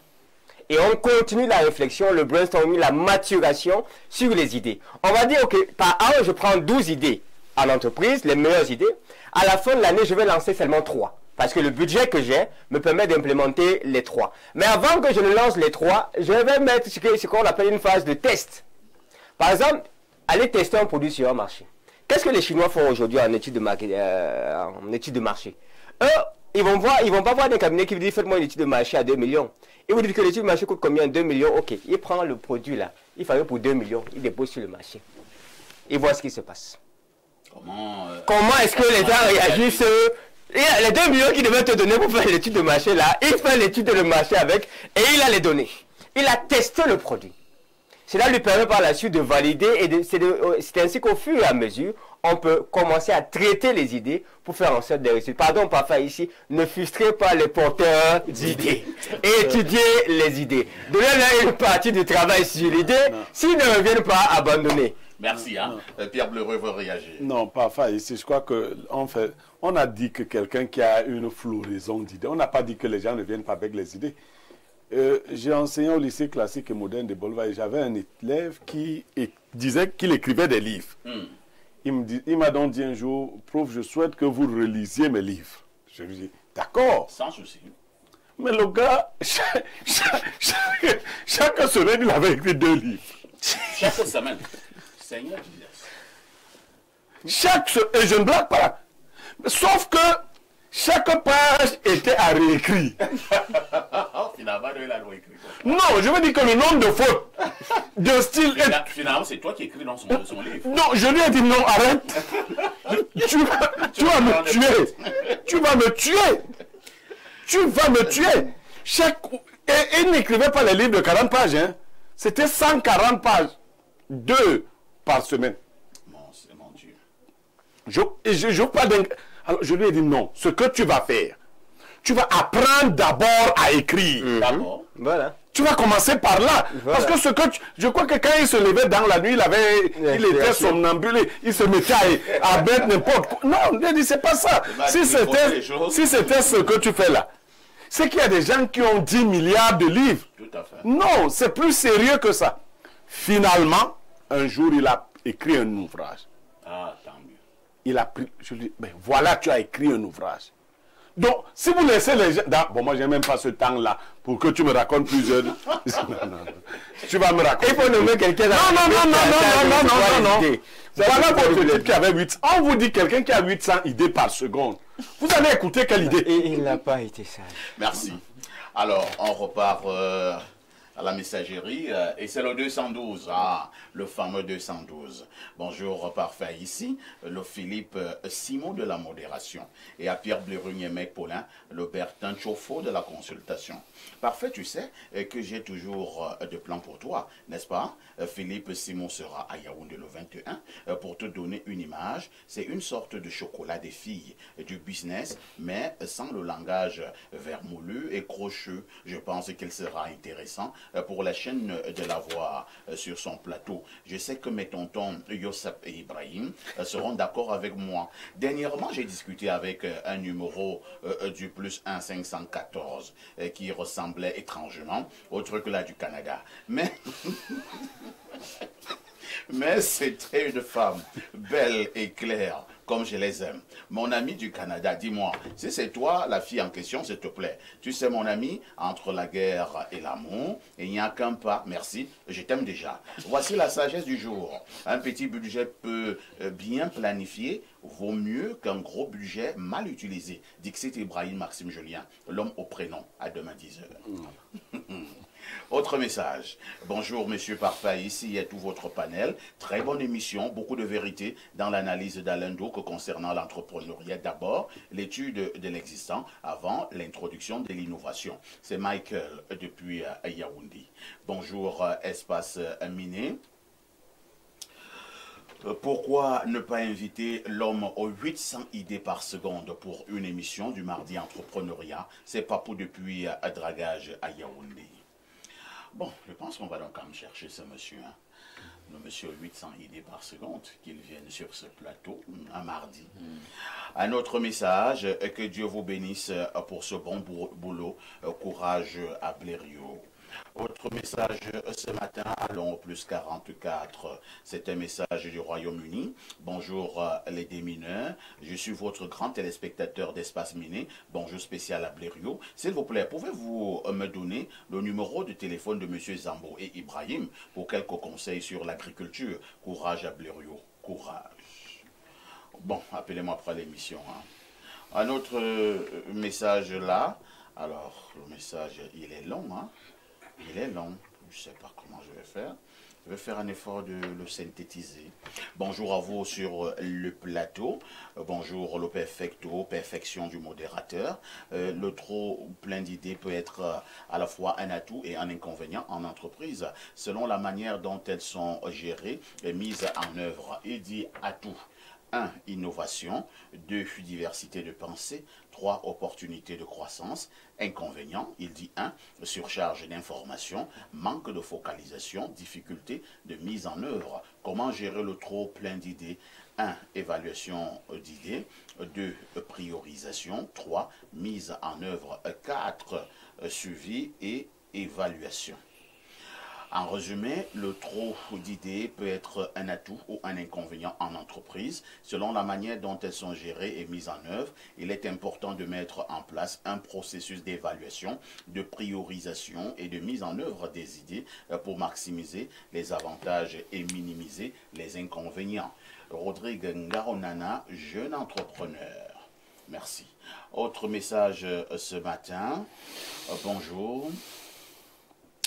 Et on continue la réflexion, le brainstorming, la maturation sur les idées. On va dire, ok, par an, je prends 12 idées en entreprise, les meilleures idées. À la fin de l'année, je vais lancer seulement 3. Parce que le budget que j'ai me permet d'implémenter les 3. Mais avant que je ne lance les 3, je vais mettre ce qu'on appelle une phase de test. Par exemple, aller tester un produit sur un marché. Qu'est-ce que les Chinois font aujourd'hui en étude de marché? Eux, ils vont pas voir des cabinets qui vous disent faites-moi une étude de marché à 2 millions. Ils vous disent que l'étude de marché coûte combien? 2 millions. Ok, il prend le produit là, il fallait pour 2 millions, il dépose sur le marché. Il voit ce qui se passe. Comment est-ce que les gens réagissent? Les 2 millions qu'il devait te donner pour faire l'étude de marché là, il fait l'étude de marché avec et il a les données. Il a testé le produit. Cela lui permet par la suite de valider et c'est ainsi qu'au fur et à mesure, on peut commencer à traiter les idées pour faire en sorte de réussir. Pardon, parfois ici, ne frustrez pas les porteurs d'idées. Étudiez les idées. Donnez-leur une partie du travail sur l'idée. S'ils ne reviennent pas, abandonnez. Merci, hein. Pierre Bleureux veut réagir. Non, parfois ici, je crois que on a dit que quelqu'un qui a une floraison d'idées, on n'a pas dit que les gens ne viennent pas avec les idées. J'ai enseigné au lycée classique et moderne de Bolva et j'avais un élève qui disait qu'il écrivait des livres. Il m'a donc dit un jour, prof, je souhaite que vous relisiez mes livres. Je lui dis, d'accord. Sans souci. Mais le gars, chaque semaine, il avait écrit 2 livres. Chaque semaine. Seigneur Jésus. Et je ne blague pas. Sauf que chaque page était à réécrire. Finalement, il a réécrit. Non, je veux dire que le nombre de fautes de style... Finalement, c'est toi qui écris dans son livre. Non, je lui ai dit non, arrête. Tu vas me tuer. Tu vas me tuer. Tu vas me tuer. Et il n'écrivait pas les livres de 40 pages. Hein. C'était 140 pages. 2 par semaine. Bon, c'est mon Dieu. Alors, je lui ai dit non. Ce que tu vas faire, tu vas apprendre d'abord à écrire. D'abord. Voilà. Tu vas commencer par là. Voilà. Parce que je crois que quand il se levait dans la nuit, il était somnambulé. Il se mettait à mettre n'importe quoi. Non, il dit, c'est pas ça. Si c'était ce que tu fais là, c'est qu'il y a des gens qui ont 10 milliards de livres. Tout à fait. Non, c'est plus sérieux que ça. Finalement, un jour, il a écrit un ouvrage. Ah, tant mieux. Il a pris, je lui dis, ben voilà, tu as écrit un ouvrage. Donc, si vous laissez les gens... Bon, moi, je n'ai même pas ce temps-là pour que tu me racontes plusieurs... non. Tu vas me raconter. Il faut nommer quelqu'un... Non. Voilà votre type qui avait 800. On vous dit quelqu'un qui a 800 idées par seconde. Vous allez écouter quelle idée? Et il n'a pas été sage. Merci. Alors, on repart... à la messagerie, et c'est le 212, le fameux 212. Bonjour, parfait, ici, le Philippe Simon de la modération, et à Pierre Bleureux-Mec Paulin, le Bertin Chauffeau de la consultation. Parfait, tu sais que j'ai toujours de plans pour toi, n'est-ce pas? Philippe Simon sera à Yaoundé le 21, pour te donner une image, c'est une sorte de chocolat des filles, du business, mais sans le langage vermoulu et crocheux. Je pense qu'il sera intéressant pour la chaîne de la voir sur son plateau. Je sais que mes tontons Youssef et Ibrahim seront d'accord avec moi. Dernièrement, j'ai discuté avec un numéro du +1 514 qui ressemblait étrangement au truc là du Canada. Mais c'était une femme belle et claire, comme je les aime. Mon ami du Canada, dis-moi, si c'est toi la fille en question, s'il te plaît. Tu sais, mon ami, entre la guerre et l'amour, il n'y a qu'un pas. Merci, je t'aime déjà. Voici la sagesse du jour. Un petit budget bien planifié vaut mieux qu'un gros budget mal utilisé. Dixit Ibrahim Maxime Julien, l'homme au prénom. À demain 10h. Autre message. Bonjour, monsieur Parfait. Ici est tout votre panel. Très bonne émission. Beaucoup de vérité dans l'analyse d'Alain Douk concernant l'entrepreneuriat. D'abord, l'étude de l'existant avant l'introduction de l'innovation. C'est Michael depuis Yaoundé. Bonjour, Espace Miné. Pourquoi ne pas inviter l'homme aux 800 idées par seconde pour une émission du mardi entrepreneuriat? C'est Papou depuis Dragage à Yaoundé. Bon, je pense qu'on va donc quand même chercher ce monsieur, hein. Le monsieur 800 idées par seconde, qu'il vienne sur ce plateau, un mardi. Un autre message, que Dieu vous bénisse pour ce bon boulot, courage à Blériot. Autre message ce matin, allons au +44, c'est un message du Royaume-Uni. Bonjour les démineurs, je suis votre grand téléspectateur d'Espace Miné. Bonjour spécial à Blériot. S'il vous plaît, pouvez-vous me donner le numéro de téléphone de M. Zambo et Ibrahim pour quelques conseils sur l'agriculture? Courage à Blériot, courage. Bon, appelez-moi après l'émission. Hein. Un autre message là. Alors, le message, il est long. Hein. Il est long. Je ne sais pas comment je vais faire. Je vais faire un effort de le synthétiser. Bonjour à vous sur le plateau. Bonjour le perfecto, perfection du modérateur. Le trop plein d'idées peut être à la fois un atout et un inconvénient en entreprise, selon la manière dont elles sont gérées et mises en œuvre. Il dit atout. 1. Innovation. 2. Diversité de pensée. 3. Opportunité de croissance. Inconvénient, il dit 1. Surcharge d'informations. Manque de focalisation. Difficulté de mise en œuvre. Comment gérer le trop plein d'idées? 1. Évaluation d'idées. 2. Priorisation. 3. Mise en œuvre. 4. Suivi et évaluation. En résumé, le trop d'idées peut être un atout ou un inconvénient en entreprise. Selon la manière dont elles sont gérées et mises en œuvre, il est important de mettre en place un processus d'évaluation, de priorisation et de mise en œuvre des idées pour maximiser les avantages et minimiser les inconvénients. Rodrigue Ngaronana, jeune entrepreneur. Merci. Autre message ce matin. Bonjour.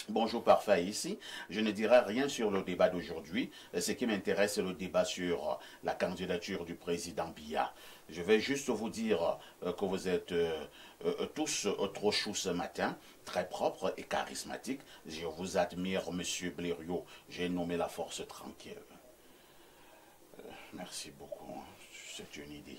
Bonjour Parfait ici. Je ne dirai rien sur le débat d'aujourd'hui. Ce qui m'intéresse, c'est le débat sur la candidature du président Biya. Je vais juste vous dire que vous êtes tous trop chou ce matin, très propre et charismatique. Je vous admire, Monsieur Blériot. J'ai nommé la force tranquille. Merci beaucoup. C'est une idée.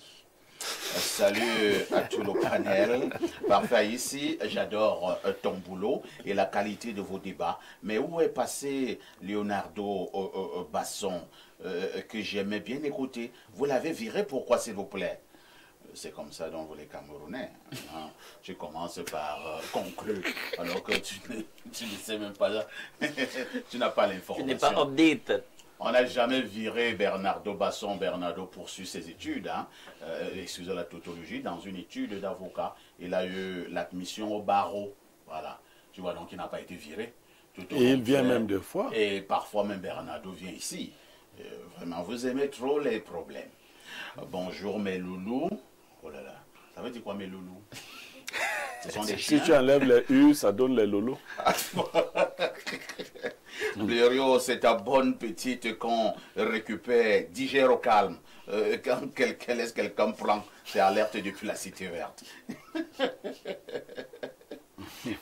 Salut à tout le panel. Parfait ici, j'adore ton boulot et la qualité de vos débats. Mais où est passé Leonardo Basson, que j'aimais bien écouter? Vous l'avez viré, pourquoi s'il vous plaît? C'est comme ça dont vous les Camerounais. Hein. Je commence par conclure, alors que tu ne sais même pas là. Tu n'as pas l'information. Tu n'es pas update. On n'a jamais viré Bernardo Basson. Bernardo poursuit ses études, hein, excusez la tautologie, dans une étude d'avocat. Il a eu l'admission au barreau. Voilà. Tu vois, donc il n'a pas été viré. Et il vient même deux fois. Et parfois même Bernardo vient ici. Vraiment, vous aimez trop les problèmes. Bonjour mes loulous. Oh là là, ça veut dire quoi mes loulous? Ce sont des chiens. Si tu enlèves les U, ça donne les loulous. Blériot, c'est ta bonne petite qu'on récupère, digère au calme. Quand quelqu'un prend, c'est alerte depuis la cité verte.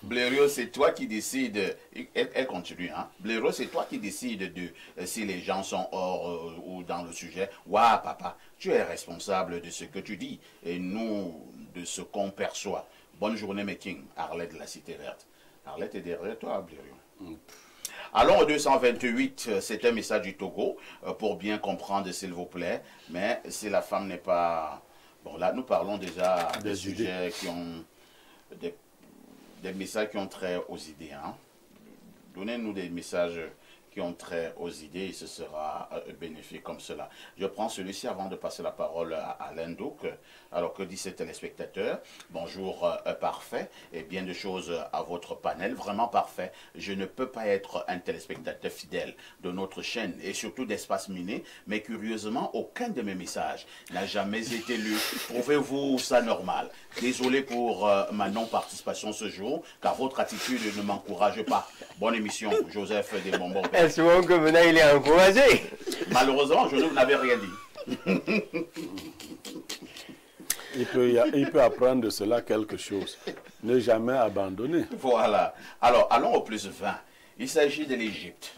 Blériot, c'est toi qui décides, elle continue, hein. Blériot, c'est toi qui décides de si les gens sont hors ou dans le sujet. Ouah, papa, tu es responsable de ce que tu dis et nous, de ce qu'on perçoit. Bonne journée, mes kings. Arlette de la cité verte. Arlette est derrière toi, Blériot. Allons au 228, c'est un message du Togo, pour bien comprendre, s'il vous plaît. Mais si la femme n'est pas... Bon, là, nous parlons déjà des sujets qui ont... Des messages qui ont trait aux idées. Hein. Donnez-nous des messages qui ont trait aux idées et ce sera bénéfique comme cela. Je prends celui-ci avant de passer la parole à Alain Douk. Alors que dit ces téléspectateurs? Bonjour, parfait, et bien de choses à votre panel, vraiment parfait. Je ne peux pas être un téléspectateur fidèle de notre chaîne et surtout d'Espace Miné, mais curieusement, aucun de mes messages n'a jamais été lu. Trouvez-vous ça normal? Désolé pour ma non-participation ce jour, car votre attitude ne m'encourage pas. Bonne émission, Joseph des Bonbons. Est-ce que maintenant il est encouragé? Malheureusement, Joseph n'avait rien dit. Il peut apprendre de cela quelque chose. Ne jamais abandonner. Voilà. Alors, allons au plus 20. Il s'agit de l'Égypte.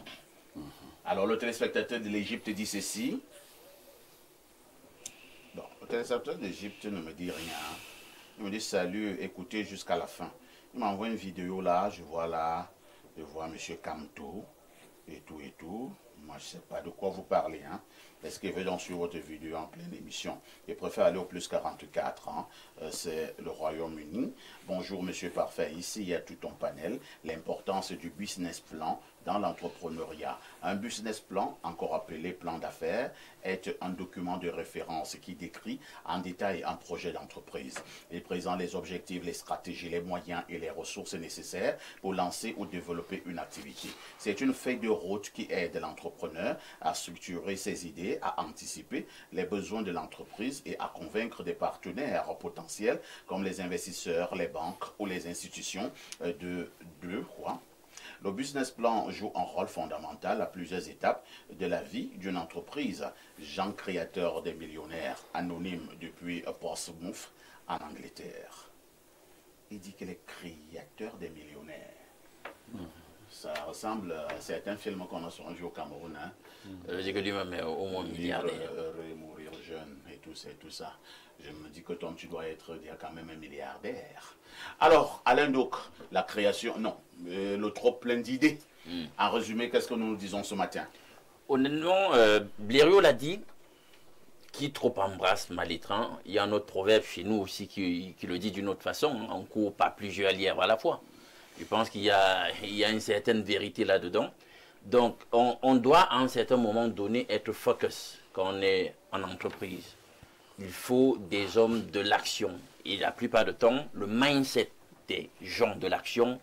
Alors, le téléspectateur de l'Égypte dit ceci. Bon, le téléspectateur de l'Égypte ne me dit rien. Il me dit salut, écoutez jusqu'à la fin. Il m'envoie une vidéo là, je vois M. Kamto et tout et tout. Moi, je ne sais pas de quoi vous parlez. Hein. Est-ce qu'il veut donc sur votre vidéo en pleine émission? Il préfère aller au plus 44. Hein. C'est le Royaume-Uni. Bonjour, Monsieur Parfait. Ici, il y a tout ton panel. L'importance du business plan dans l'entrepreneuriat. Un business plan, encore appelé plan d'affaires, est un document de référence qui décrit en détail un projet d'entreprise. Il présente les objectifs, les stratégies, les moyens et les ressources nécessaires pour lancer ou développer une activité. C'est une feuille de route qui aide l'entreprise l'entrepreneur à structurer ses idées, à anticiper les besoins de l'entreprise et à convaincre des partenaires potentiels comme les investisseurs, les banques ou les institutions de quoi. Le business plan joue un rôle fondamental à plusieurs étapes de la vie d'une entreprise. Jean, créateur des millionnaires, anonyme depuis Portsmouth en Angleterre. Il dit qu'il est créateur des millionnaires. Ça ressemble à certains films qu'on a sur un jour au Cameroun. Hein. Je veux dire que lui-même est au moins milliardaire. Mourir jeune et tout ça. Je me dis que Tom, tu dois être quand même un milliardaire. Alors, Alain Doc, la création, non, le trop plein d'idées. En résumé, qu'est-ce que nous disons ce matin? Honnêtement, Blériot l'a dit, qui trop embrasse mal étreint. Il y a un autre proverbe chez nous aussi qui le dit d'une autre façon, hein, on ne court pas plusieurs lièvres à la fois. Je pense qu'il y a une certaine vérité là-dedans. Donc, on doit à un certain moment donné être focus quand on est en entreprise. Il faut des hommes de l'action. Et la plupart du temps, le mindset des gens de l'action,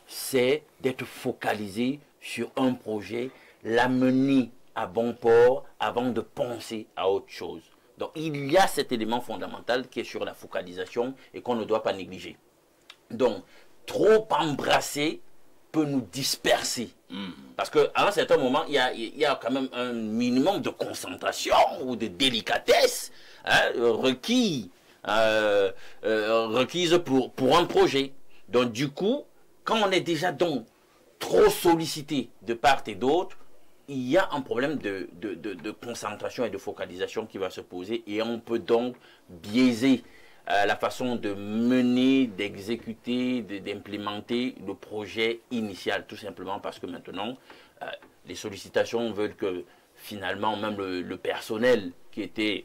c'est d'être focalisé sur un projet, l'amener à bon port avant de penser à autre chose. Donc, il y a cet élément fondamental qui est sur la focalisation et qu'on ne doit pas négliger. Donc, trop embrasser peut nous disperser. Parce qu'à un certain moment, il y a quand même un minimum de concentration ou de délicatesse requise pour un projet. Donc du coup, quand on est déjà donc trop sollicité de part et d'autre, il y a un problème de concentration et de focalisation qui va se poser et on peut donc biaiser la façon de mener, d'exécuter, d'implémenter le projet initial, tout simplement parce que maintenant, les sollicitations veulent que finalement même le personnel qui était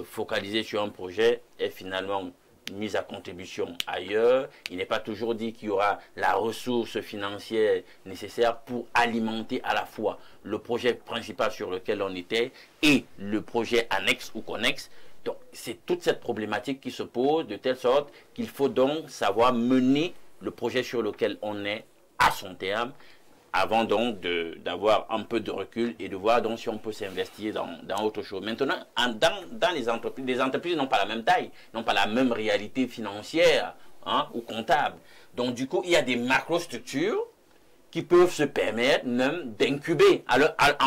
focalisé sur un projet est finalement mis à contribution ailleurs. Il n'est pas toujours dit qu'il y aura la ressource financière nécessaire pour alimenter à la fois le projet principal sur lequel on était et le projet annexe ou connexe. Donc, c'est toute cette problématique qui se pose de telle sorte qu'il faut donc savoir mener le projet sur lequel on est à son terme avant donc d'avoir un peu de recul et de voir donc si on peut s'investir dans autre chose. Maintenant, dans les entreprises n'ont pas la même taille, n'ont pas la même réalité financière ou comptable. Donc, du coup, il y a des macro-structures qui peuvent se permettre même d'incuber en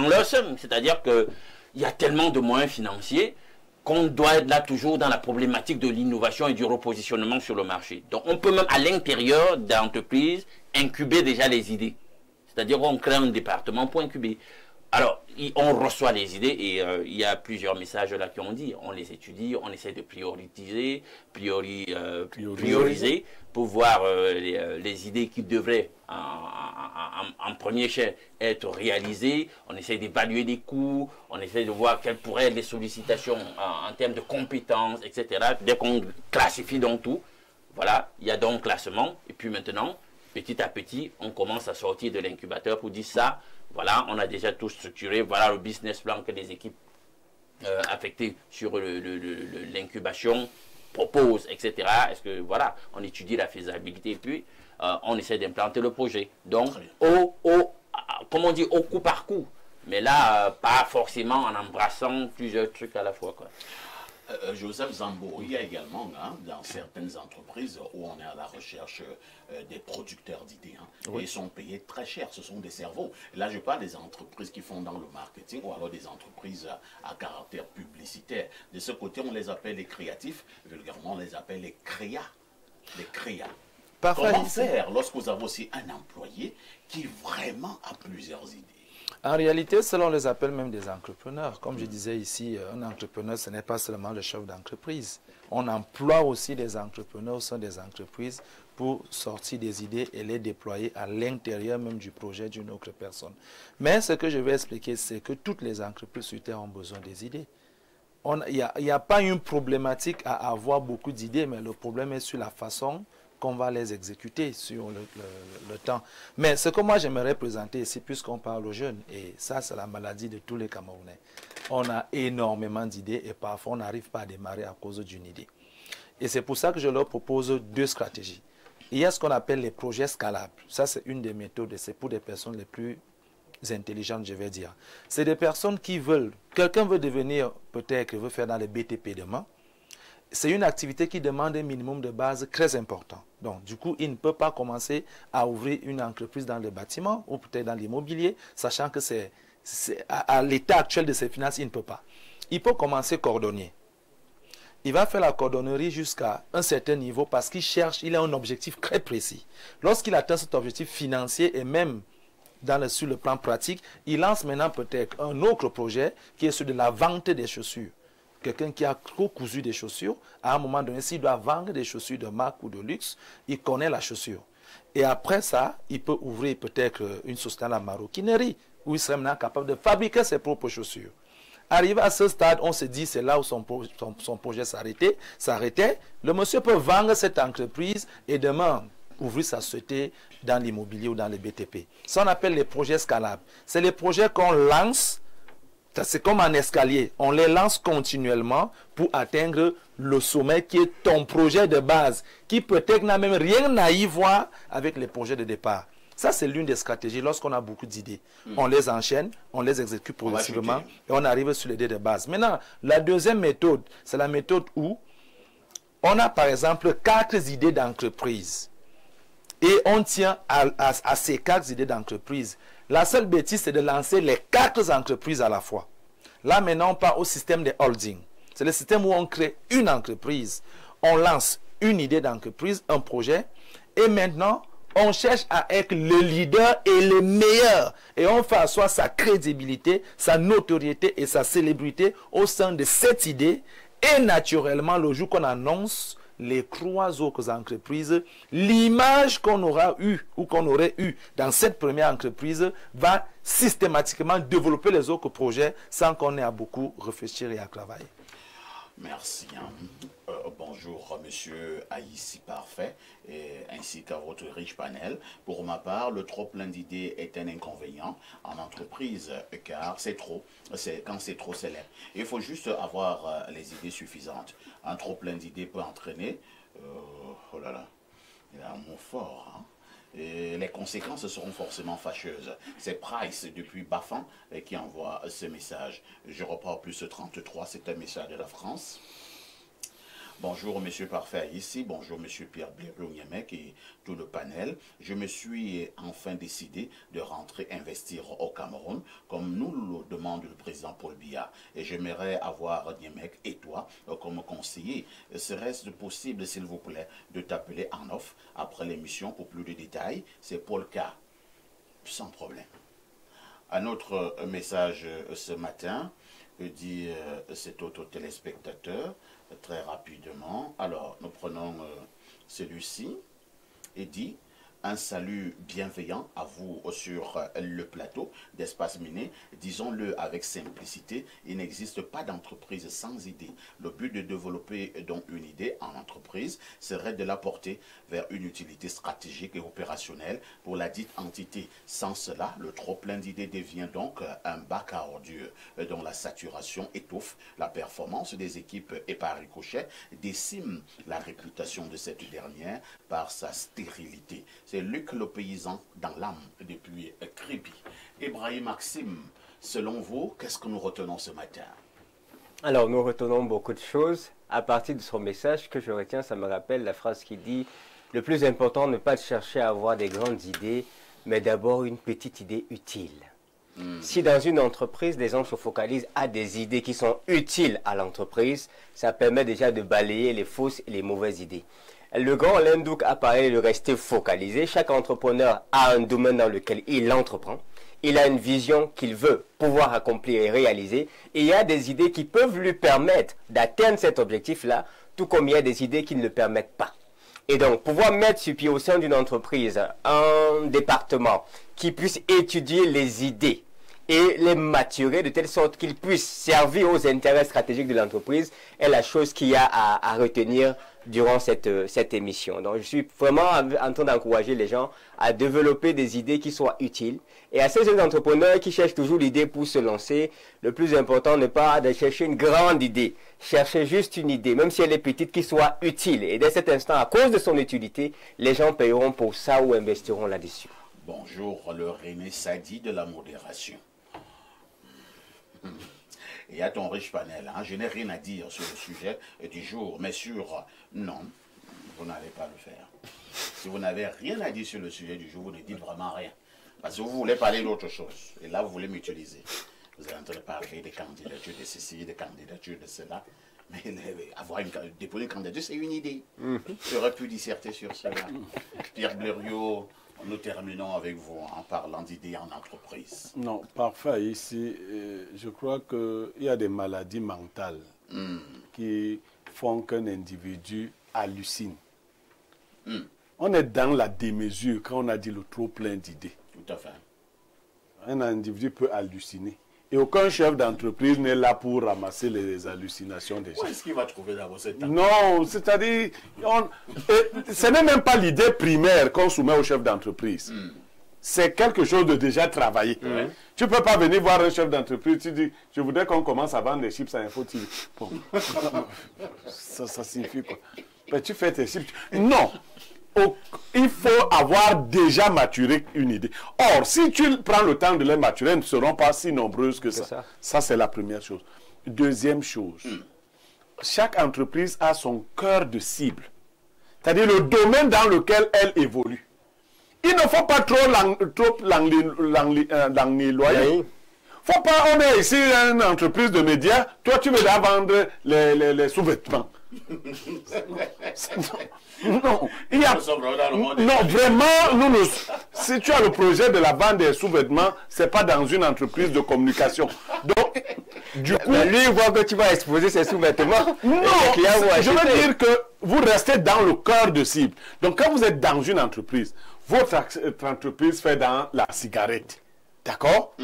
leur sein. C'est-à-dire qu'il y a tellement de moyens financiers qu'on doit être là toujours dans la problématique de l'innovation et du repositionnement sur le marché. Donc, on peut même à l'intérieur d'entreprises incuber déjà les idées. C'est-à-dire qu'on crée un département pour incuber. Alors, on reçoit les idées et il y a plusieurs messages là qui ont dit. On les étudie, on essaie de prioriser pour voir les idées qui devraient en premier chef être réalisées. On essaie d'évaluer les coûts, on essaie de voir quelles pourraient être les sollicitations en termes de compétences, etc. Dès qu'on classifie donc tout, voilà, il y a donc classement. Et puis maintenant, petit à petit, on commence à sortir de l'incubateur pour dire ça, voilà, on a déjà tout structuré, voilà le business plan que les équipes affectées sur l'incubation proposent, etc. Est-ce que, voilà, on étudie la faisabilité et puis on essaie d'implanter le projet. Donc, comme on dit, au coup par coup, mais là, pas forcément en embrassant plusieurs trucs à la fois, quoi. Joseph Zambo, il y a également dans certaines entreprises où on est à la recherche des producteurs d'idées. Oui. Et ils sont payés très cher, ce sont des cerveaux. Là, je parle des entreprises qui font dans le marketing ou alors des entreprises à caractère publicitaire. De ce côté, on les appelle les créatifs, vulgairement, on les appelle les créas. Les créas. Comment faire lorsque vous avez aussi un employé qui vraiment a plusieurs idées? En réalité, cela on les appelle même des entrepreneurs. Comme je disais ici, un entrepreneur, ce n'est pas seulement le chef d'entreprise. On emploie aussi des entrepreneurs au sein des entreprises pour sortir des idées et les déployer à l'intérieur même du projet d'une autre personne. Mais ce que je vais expliquer, c'est que toutes les entreprises sur Terre ont besoin des idées. Il n'y a pas une problématique à avoir beaucoup d'idées, mais le problème est sur la façon qu'on va les exécuter sur le temps. Mais ce que moi j'aimerais présenter ici, puisqu'on parle aux jeunes, et ça c'est la maladie de tous les Camerounais, on a énormément d'idées et parfois on n'arrive pas à démarrer à cause d'une idée. Et c'est pour ça que je leur propose deux stratégies. Il y a ce qu'on appelle les projets scalables. Ça c'est une des méthodes et c'est pour des personnes les plus intelligentes, je vais dire. C'est des personnes qui veulent, quelqu'un veut devenir, peut-être, veut faire dans les BTP demain. C'est une activité qui demande un minimum de base très important. Donc, du coup, il ne peut pas commencer à ouvrir une entreprise dans le bâtiment ou peut-être dans l'immobilier, sachant que à l'état actuel de ses finances, il ne peut pas. Il peut commencer cordonnier. Il va faire la cordonnerie jusqu'à un certain niveau parce qu'il cherche, il a un objectif très précis. Lorsqu'il atteint cet objectif financier et même sur le plan pratique, il lance maintenant peut-être un autre projet qui est celui de la vente des chaussures. Quelqu'un qui a trop cousu des chaussures, à un moment donné, s'il doit vendre des chaussures de marque ou de luxe, il connaît la chaussure. Et après ça, il peut ouvrir peut-être une société à la maroquinerie, où il serait maintenant capable de fabriquer ses propres chaussures. Arrivé à ce stade, on se dit, c'est là où son projet s'arrêtait. Le monsieur peut vendre cette entreprise et demain ouvrir sa société dans l'immobilier ou dans les BTP. Ça, on appelle les projets scalables. C'est les projets qu'on lance. C'est comme un escalier. On les lance continuellement pour atteindre le sommet qui est ton projet de base, qui peut-être n'a même rien à y voir avec les projets de départ. Ça, c'est l'une des stratégies. Lorsqu'on a beaucoup d'idées, on les enchaîne, on les exécute progressivement et on arrive sur l'idée de base. Maintenant, la deuxième méthode, c'est la méthode où on a par exemple 4 idées d'entreprise et on tient à ces 4 idées d'entreprise. La seule bêtise, c'est de lancer les 4 entreprises à la fois. Là, maintenant, on part au système des holdings. C'est le système où on crée une entreprise. On lance une idée d'entreprise, un projet. Et maintenant, on cherche à être le leader et le meilleur. Et on fait asseoir sa crédibilité, sa notoriété et sa célébrité au sein de cette idée. Et naturellement, le jour qu'on annonce les 3 autres entreprises, l'image qu'on aura eue ou qu'on aurait eue dans cette première entreprise va systématiquement développer les autres projets sans qu'on ait à beaucoup réfléchir et à travailler. Merci. Bonjour, monsieur Aïssi Parfait, ainsi qu'à votre riche panel. Pour ma part, le trop plein d'idées est un inconvénient en entreprise, car c'est trop, quand c'est trop célèbre. Il faut juste avoir les idées suffisantes. Un trop plein d'idées peut entraîner, oh là là, il y a un mot fort, hein. Et les conséquences seront forcément fâcheuses. C'est Price depuis Bafan qui envoie ce message. Je reprends plus 33, c'est un message de la France. Bonjour Monsieur Parfait ici, bonjour Monsieur Pierre Blérou-Niemek et tout le panel. Je me suis enfin décidé de rentrer investir au Cameroun, comme nous le demande le président Paul Biya. Et j'aimerais avoir Niemek et toi comme conseiller. Serait-ce possible, s'il vous plaît, de t'appeler en off après l'émission pour plus de détails? C'est Paul K. Sans problème. Un autre message ce matin, dit cet autre téléspectateur, très rapidement. Alors, nous prenons celui-ci et dit un salut bienveillant à vous sur le plateau d'Espace Miné. Disons-le avec simplicité, il n'existe pas d'entreprise sans idée. Le but de développer donc une idée en entreprise serait de la porter vers une utilité stratégique et opérationnelle pour la dite entité. Sans cela, le trop plein d'idées devient donc un bac à ordures dont la saturation étouffe la performance des équipes et par ricochet décime la réputation de cette dernière par sa stérilité. C'est Luc le paysan dans l'âme depuis Kribi. Ibrahim Maxime, selon vous, qu'est-ce que nous retenons ce matin? Alors, nous retenons beaucoup de choses. À partir de son message, que je retiens, ça me rappelle la phrase qui dit « Le plus important n'est pas de chercher à avoir des grandes idées, mais d'abord une petite idée utile. » Si dans une entreprise, les gens se focalisent à des idées qui sont utiles à l'entreprise, ça permet déjà de balayer les fausses et les mauvaises idées. Le grand Lendouk a parlé de rester focalisé. Chaque entrepreneur a un domaine dans lequel il entreprend. Il a une vision qu'il veut pouvoir accomplir et réaliser. Et il y a des idées qui peuvent lui permettre d'atteindre cet objectif-là, tout comme il y a des idées qui ne le permettent pas. Et donc, pouvoir mettre sur pied au sein d'une entreprise un département qui puisse étudier les idées et les maturer de telle sorte qu'ils puissent servir aux intérêts stratégiques de l'entreprise est la chose qu'il y a à retenir durant cette émission. Donc, je suis vraiment en train d'encourager les gens à développer des idées qui soient utiles. Et à ces jeunes entrepreneurs qui cherchent toujours l'idée pour se lancer, le plus important n'est pas de chercher une grande idée. Cherchez juste une idée, même si elle est petite, qui soit utile. Et dès cet instant, à cause de son utilité, les gens paieront pour ça ou investiront là-dessus. Bonjour, le René Sadi de la modération. Et à ton riche panel, hein, je n'ai rien à dire sur le sujet du jour, mais sur... Non, vous n'allez pas le faire. Si vous n'avez rien à dire sur le sujet du jour, vous ne dites vraiment rien. Parce que vous voulez parler d'autre chose. Et là, vous voulez m'utiliser. Vous êtes en train de parler des candidatures de ceci, des candidatures de cela. Mais déposer une candidature, c'est une idée. J'aurais pu disserter sur cela. Pierre Blériot, nous terminons avec vous en parlant d'idées en entreprise. Non, parfait. Ici, je crois qu'il y a des maladies mentales qui font qu'un individu hallucine. On est dans la démesure quand on a dit le trop plein d'idées. Tout à fait. Un individu peut halluciner. Et aucun chef d'entreprise n'est là pour ramasser les hallucinations des gens. Où est-ce qu'il va trouver d'abord cette table? Non, c'est-à-dire, ce n'est même pas l'idée primaire qu'on soumet au chef d'entreprise. C'est quelque chose de déjà travaillé. Tu ne peux pas venir voir un chef d'entreprise, tu dis, je voudrais qu'on commence à vendre des chips à Info TV. Bon. ça signifie quoi? Ben, tu fais tes chips. Non. Il faut avoir déjà maturé une idée. Or, si tu prends le temps de les maturer, elles ne seront pas si nombreuses que ça. Ça, c'est la première chose. Deuxième chose, chaque entreprise a son cœur de cible. C'est-à-dire le domaine dans lequel elle évolue. Il ne faut pas trop l'ennoyer. Faut pas, on est ici une entreprise de médias, toi tu veux là vendre les sous-vêtements. Non, il y a, non, vraiment, si tu as le projet de la vente des sous-vêtements, ce n'est pas dans une entreprise de communication. Donc, du coup... Mais lui, il voit que tu vas exposer ses sous-vêtements. Non, je veux dire que vous restez dans le cœur de cible. Donc, quand vous êtes dans une entreprise, votre entreprise fait dans la cigarette. D'accord?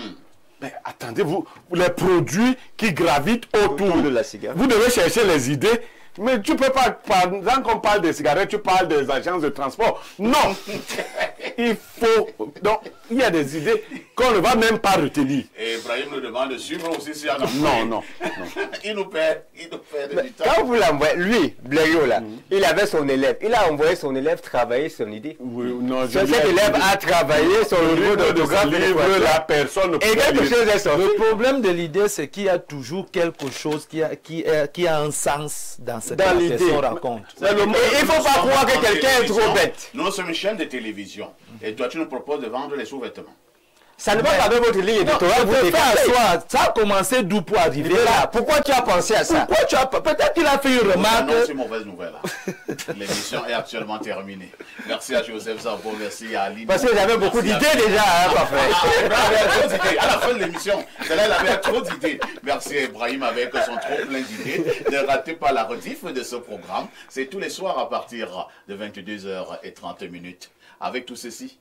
Mais attendez, les produits qui gravitent autour de la cigarette. Vous devez chercher les idées. Mais tu ne peux pas, quand on parle des cigarettes, tu parles des agences de transport. Non. Il faut... Donc, il y a des idées qu'on ne va même pas retenir. Et Ibrahim nous demande de suivre aussi si non. Il nous perd du temps. Quand vous l'envoyez, lui, Blériot là, il avait son élève. Il a envoyé son élève travailler son idée. Oui, non, cet élève a travaillé sur le niveau d'autographe de la personne. Et quelque chose est sorti. Le problème de l'idée, c'est qu'il y a toujours quelque chose qui a un sens dans cette personne raconte. Il ne faut pas croire que quelqu'un est trop bête. Nous sommes une chaîne de télévision. Et toi, tu nous proposes de vendre les sous-vêtements. Ça ne va pas avec votre ligne éditoriale. Ça a commencé d'où pour arriver là. Pourquoi tu as pensé à ça? Peut-être qu'il a fait une remarque. Non, c'est mauvaise nouvelle. L'émission est actuellement terminée. Merci à Joseph Zabo, merci à Ali. Parce que j'avais beaucoup d'idées déjà. À la fin de l'émission, celle-là, elle avait trop d'idées. Merci à Ibrahim avec son trop plein d'idées. Ne ratez pas la rediff de ce programme. C'est tous les soirs à partir de 22h30. Avec tout ceci.